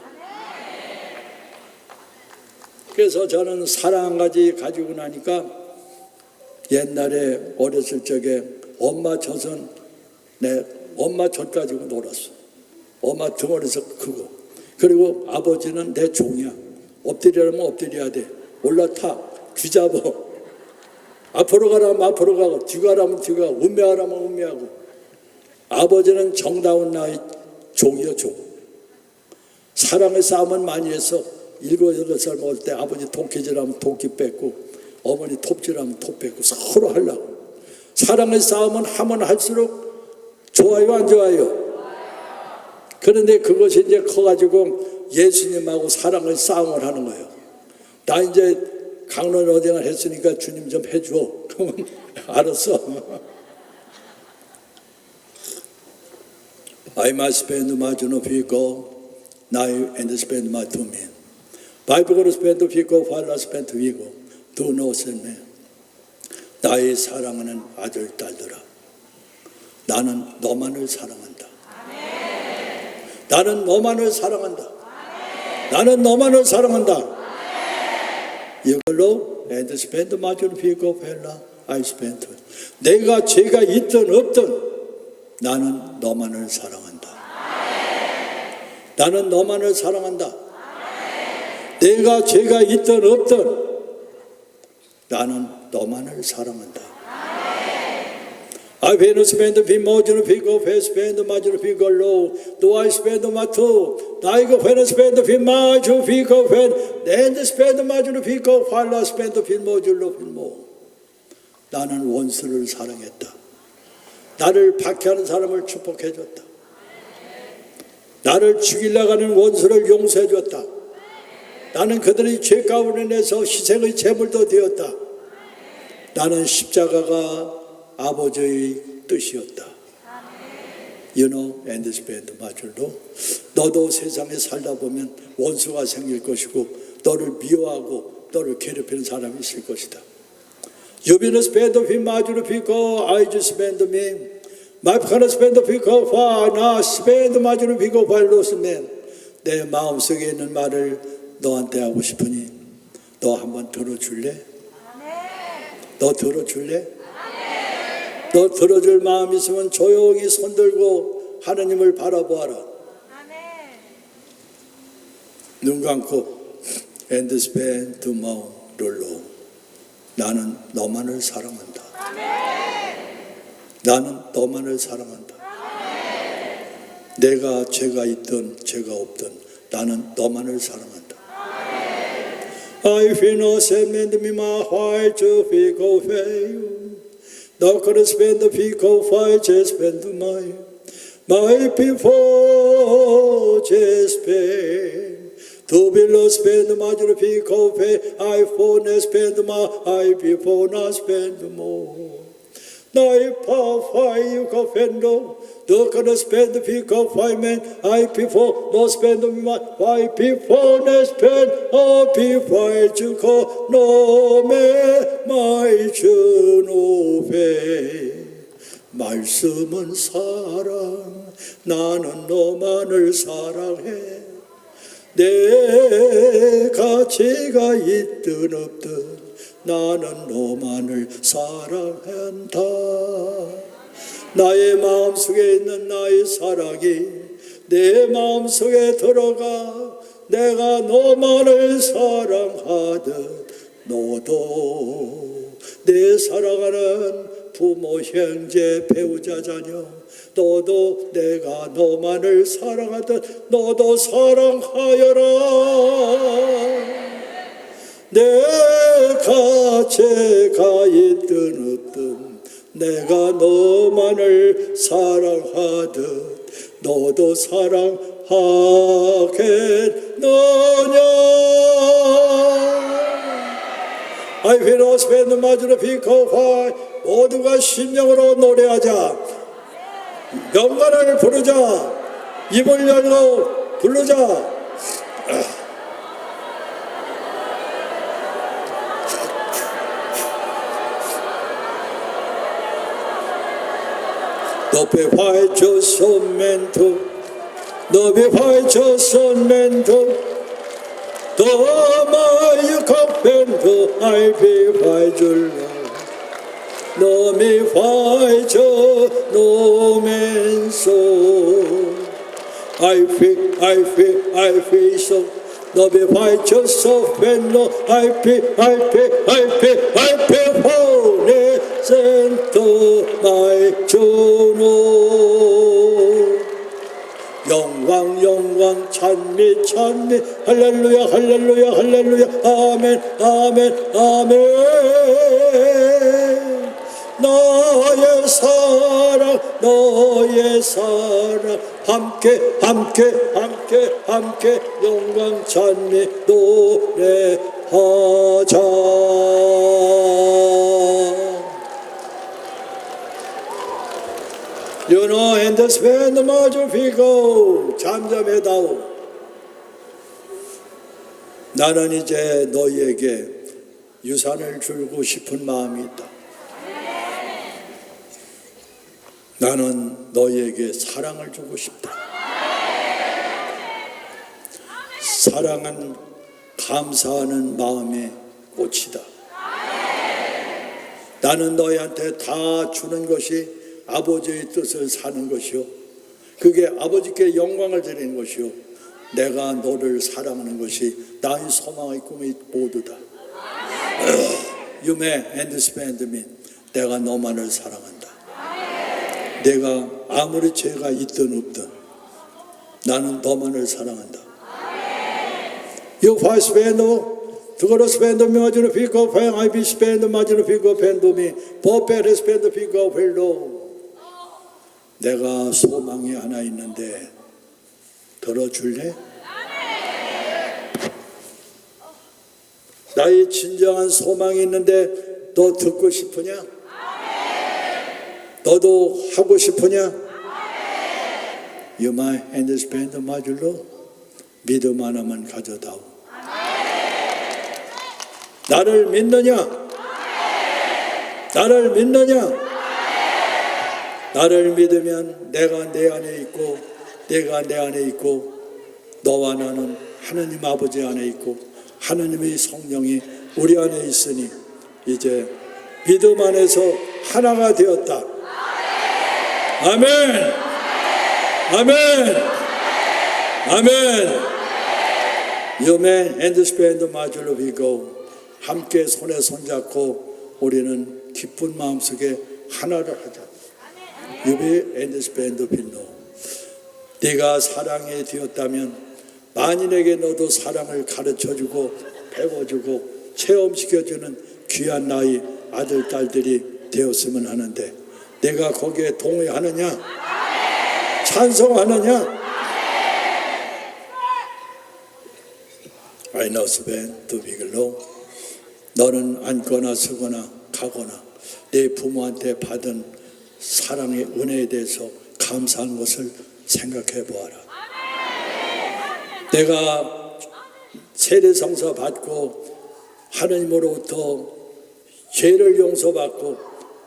그래서 저는 사랑 한 가지 가지고 나니까 옛날에 어렸을 적에 엄마 젖은 내 엄마 젖 가지고 놀았어. 엄마 덩어리에서 크고. 그리고 아버지는 내 종이야. 엎드리라면 엎드려야 돼. 올라타. 귀잡어. 앞으로 가라면 앞으로 가고 뒤가라면 뒤가고 운매하라면 운매하고. 아버지는 정다운 나의 종이요 종. 사랑의 싸움은 많이 했어. 7, 8살 먹을 때 아버지 도끼질하면 도끼 뺏고 어머니 톱질하면 톱 뺏고 서로 하려고. 사랑의 싸움은 하면 할수록 좋아요 안 좋아요? 그런데 그것이 이제 커가지고 예수님하고 사랑의 싸움을 하는 거예요. 나 이제 강론 어쟁을 했으니까 주님 좀 해줘. 그러면 알았어. I must spend my journey people now and spend my 2 men. 바이블을 spend people while I spend with you. Do not send me. 나의 사랑하는 아들 딸들아, 나는 너만을 사랑한다. 나는 너만을 사랑한다. 나는 너만을 사랑한다. 이걸로 and spend my journey people while I spend. 내가 죄가 있든 없든 나는 너만을 사랑한다. 나는 너만을 사랑한다. 내가 죄가 있든 없든 나는 너만을 사랑한다. I will spend the margin of people, spend the margin of people low. Do I spend my two? I go when I spend the margin of people, then spend the margin of people, while I spend the margin of people. 나는 원수를 사랑했다. 나를 박해하는 사람을 축복해줬다. 나를 죽이려고 하는 원수를 용서해줬다. 나는 그들의 죄 가운데 내서 희생의 제물도 되었다. 나는 십자가가 아버지의 뜻이었다. You know, and spend my 줄로 너도 세상에 살다 보면 원수가 생길 것이고 너를 미워하고 너를 괴롭히는 사람이 있을 것이다. You will spend of him, my people, I just spend me. My parents spend of people, why not spend my people, why lost men. 내 마음속에 있는 말을 너한테 하고 싶으니 너 한번 들어줄래? 너 들어줄래? 너 들어줄 마음 있으면 조용히 손들고 하느님을 바라보아라. 눈 감고 and spend tomorrow. 나는 너만을 사랑한다. 나는 너만을 사랑한다. 내가 죄가 있든 죄가 없든 나는 너만을 사랑한다. I feel no sentiment in my heart to pick of you. No could spend the pick of I just spend my people just spend. To be lost spend my pick of I phone spend my I people not spend more. 나의 파파이 커펜도 너 gonna spend the pick of five men I people no spend my why people no spend a people 주고 노매 마이 주노베 말씀은 사랑 나는 너만을 사랑해 내가 죄가 있든 없든 나는 너만을 사랑한다. 나의 마음속에 있는 나의 사랑이 내 마음속에 들어가 내가 너만을 사랑하듯 너도 내 사랑하는 부모, 형제, 배우자, 자녀 너도 내가 너만을 사랑하듯 너도 사랑하여라. 내가 죄가 있든 없든 내가 너만을 사랑하듯 너도 사랑하겠느냐. I will spend my life because 모두가 심령으로 노래하자. 영광을 부르자. 입을 열고 부르자. 높이 화이쳐선멘토 높이 화이쳐선멘토 너마의 컵벤토 알비 화이줄라 너미 화이쳐 노면소 I feel so 너비 화이쳐서 벤노 I feel 호네 센터 마이 조노 영광 찬미 할렐루야 아멘 너의 사랑 함께 영광 찬미 노래하자. You know, and the spend much of ego. 잠잠해다오. 나는 이제 너희에게 유산을 주고 싶은 마음이 있다. 나는 너희에게 사랑을 주고 싶다. 사랑은 감사하는 마음의 꽃이다. 나는 너희한테 다 주는 것이 아버지의 뜻을 사는 것이요, 그게 아버지께 영광을 드리는 것이요, 내가 너를 사랑하는 것이 나의 소망의 꿈이 모두다. You may understand me. 내가 너만을 사랑한다. 내가 아무리 죄가 있든 없든 나는 너만을 사랑한다. You first spend 그거로 spend 마지노 피고 팽 I be spend 마지노 피고 펜도미 보페르 spend 피고 펠로. 내가 소망이 하나 있는데 들어줄래? 나의 진정한 소망이 있는데 너 듣고 싶으냐? 너도 하고 싶으냐? You might understand 마줄로 믿음 하나만 가져다오. 나를 믿느냐? 나를 믿느냐? 나를 믿으면 내가 내 안에 있고 내가 내 안에 있고 너와 나는 하느님 아버지 안에 있고 하느님의 성령이 우리 안에 있으니 이제 믿음 안에서 하나가 되었다. 아멘. You may understand 마줄로 비고 함께 손에 손잡고 우리는 기쁜 마음속에 하나를 하자. You may understand 빌로. 네가 사랑이 되었다면 만인에게 너도 사랑을 가르쳐주고 배워주고 체험시켜주는 귀한 나의 아들 딸들이 되었으면 하는데 내가 거기에 동의하느냐? 찬성하느냐? I know spend to 비글로. 너는 앉거나 서거나 가거나 내 부모한테 받은 사랑의 은혜에 대해서 감사한 것을 생각해 보아라. 내가 세례성서 받고 하느님으로부터 죄를 용서받고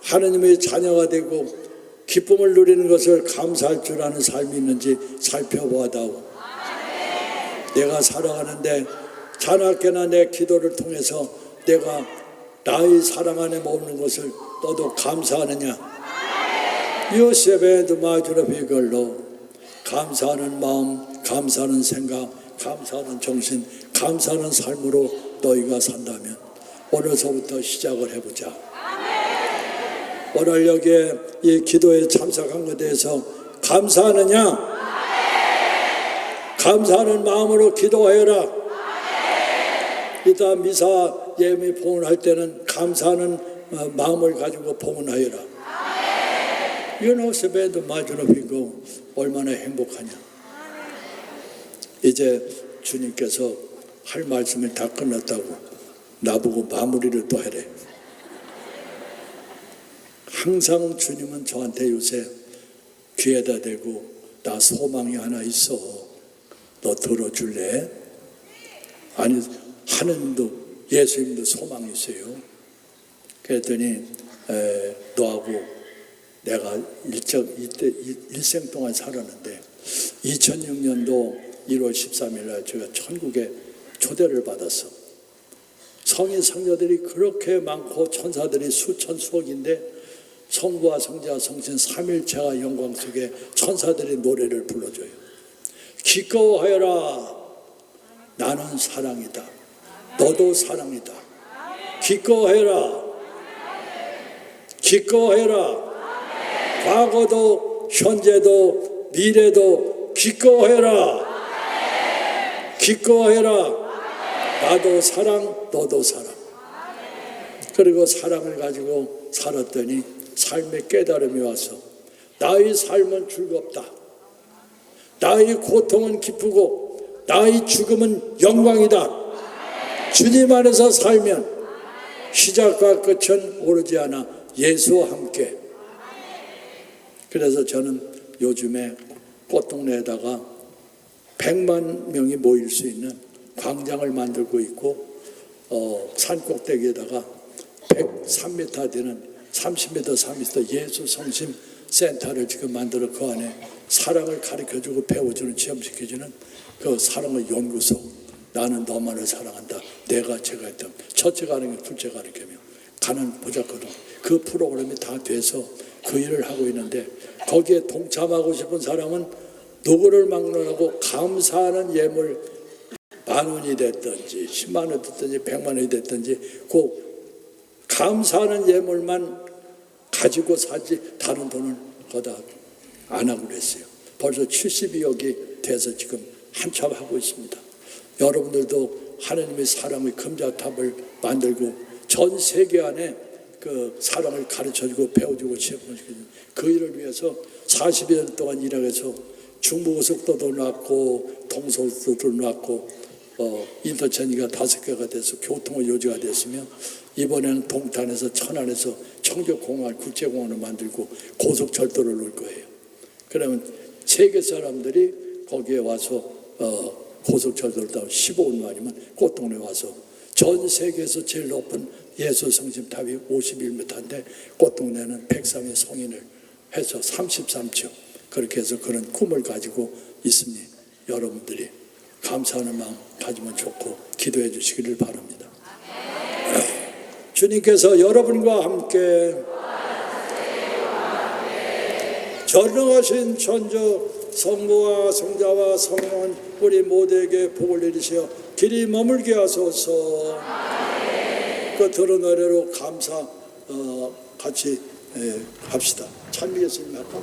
하느님의 자녀가 되고 기쁨을 누리는 것을 감사할 줄 아는 삶이 있는지 살펴보아다오. 내가 살아가는데 자나깨나 내 기도를 통해서 내가 나의 사랑 안에 머무는 것을 너도 감사하느냐? 요셉의 마주로 비걸로 감사하는 마음, 감사하는 생각, 감사하는 정신, 감사하는 삶으로 너희가 산다면 오늘서부터 시작을 해보자. 오늘 여기에 이 기도에 참석한 것에 대해서 감사하느냐? 감사하는 마음으로 기도해라. 이따 미사 예배 봉헌할 때는 감사하는 마음을 가지고 봉헌하여라. 연합세배도 마주높이고 얼마나 행복하냐. 이제 주님께서 할 말씀이 다 끝났다고 나보고 마무리를 또 하래. 항상 주님은 저한테 요새 귀에다 대고 나 소망이 하나 있어. 너 들어줄래? 아니 하느님도 예수님도 소망이 있어요. 그랬더니 너하고 내가 일생 동안 살았는데 2006년도 1월 13일 날 제가 천국에 초대를 받았어. 성인 성녀들이 그렇게 많고 천사들이 수천 수억인데 성부와 성자와 성신 삼일체가 영광 속에 천사들이 노래를 불러줘요. 기꺼워하여라. 나는 사랑이다. 너도 사랑이다. 기꺼워해라. 기꺼워해라. 과거도 현재도 미래도 기꺼워해라. 기꺼워해라. 나도 사랑, 너도 사랑. 그리고 사랑을 가지고 살았더니 삶의 깨달음이 와서 나의 삶은 즐겁다. 나의 고통은 기쁘고 나의 죽음은 영광이다. 주님 안에서 살면 시작과 끝은 오르지 않아 예수와 함께. 그래서 저는 요즘에 꽃동네에다가 100만 명이 모일 수 있는 광장을 만들고 있고 산 꼭대기에다가 103m 되는 30m, 30m 예수 성심 센터를 지금 만들어 그 안에 사랑을 가르쳐주고 배워주는 체험시켜주는 그 사랑의 연구소. 나는 너만을 사랑한다. 내가 제가 했던 첫째가 하는 게 둘째가 가르치며 가는 보자거든. 그 프로그램이 다 돼서 그 일을 하고 있는데 거기에 동참하고 싶은 사람은 누구를 막론하고 감사하는 예물 10,000원이 됐든지 10만 원 됐든지 100만 원이 됐든지 그 감사하는 예물만 가지고 사지 다른 돈은 거다 안 하고 그랬어요. 벌써 72억이 돼서 지금 한참 하고 있습니다. 여러분들도 하나님의 사랑의 금자탑을 만들고 전 세계 안에 그 사랑을 가르쳐주고 배워주고 시험시켜주는 그 일을 위해서 40여 년 동안 일하면서 중부고속도도 놨고 동서고속도도 놨고 인터체인지가 5개가 돼서 교통의 요지가 됐으며 이번에는 동탄에서 천안에서 청주공항 국제공항을 만들고 고속철도를 놓을 거예요. 그러면 세계 사람들이 거기에 와서 고속철도를 타고 15분 만이면 꽃동네 와서 전 세계에서 제일 높은 예수 성심탑이 51m인데 꽃동네는 103의 성인을 해서 33층 그렇게 해서 그런 꿈을 가지고 있으니 여러분들이 감사하는 마음 가지면 좋고 기도해 주시기를 바랍니다. 주님께서 여러분과 함께 전능하신 천주 성부와 성자와 성령은 우리 모두에게 복을 내리시어 길이 머물게 하소서. 그 들은 노래로 감사 같이 합시다. 찬미 예수님 할까?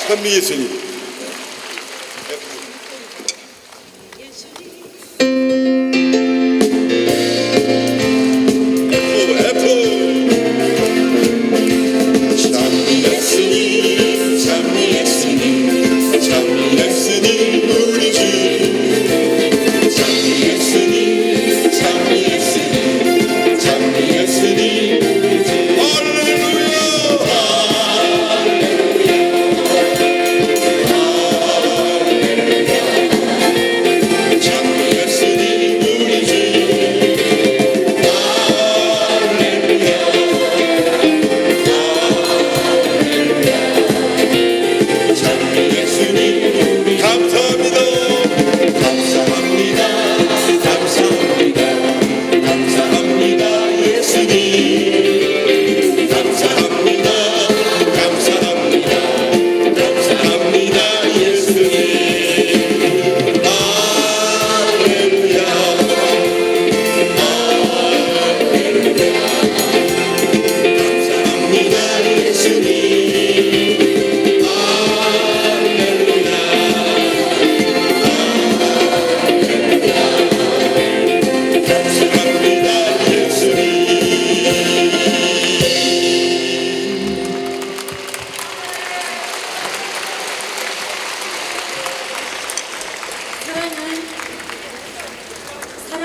찬미 예수님.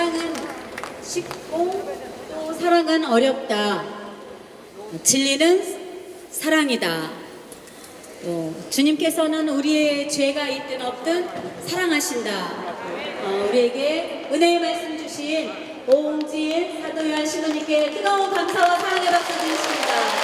사랑은 쉽고 또 사랑은 어렵다. 진리는 사랑이다. 주님께서는 우리의 죄가 있든 없든 사랑하신다. 우리에게 은혜의 말씀 주신 오홍진 사도요한 신부님께 뜨거운 감사와 사랑의 박수 드리십니다.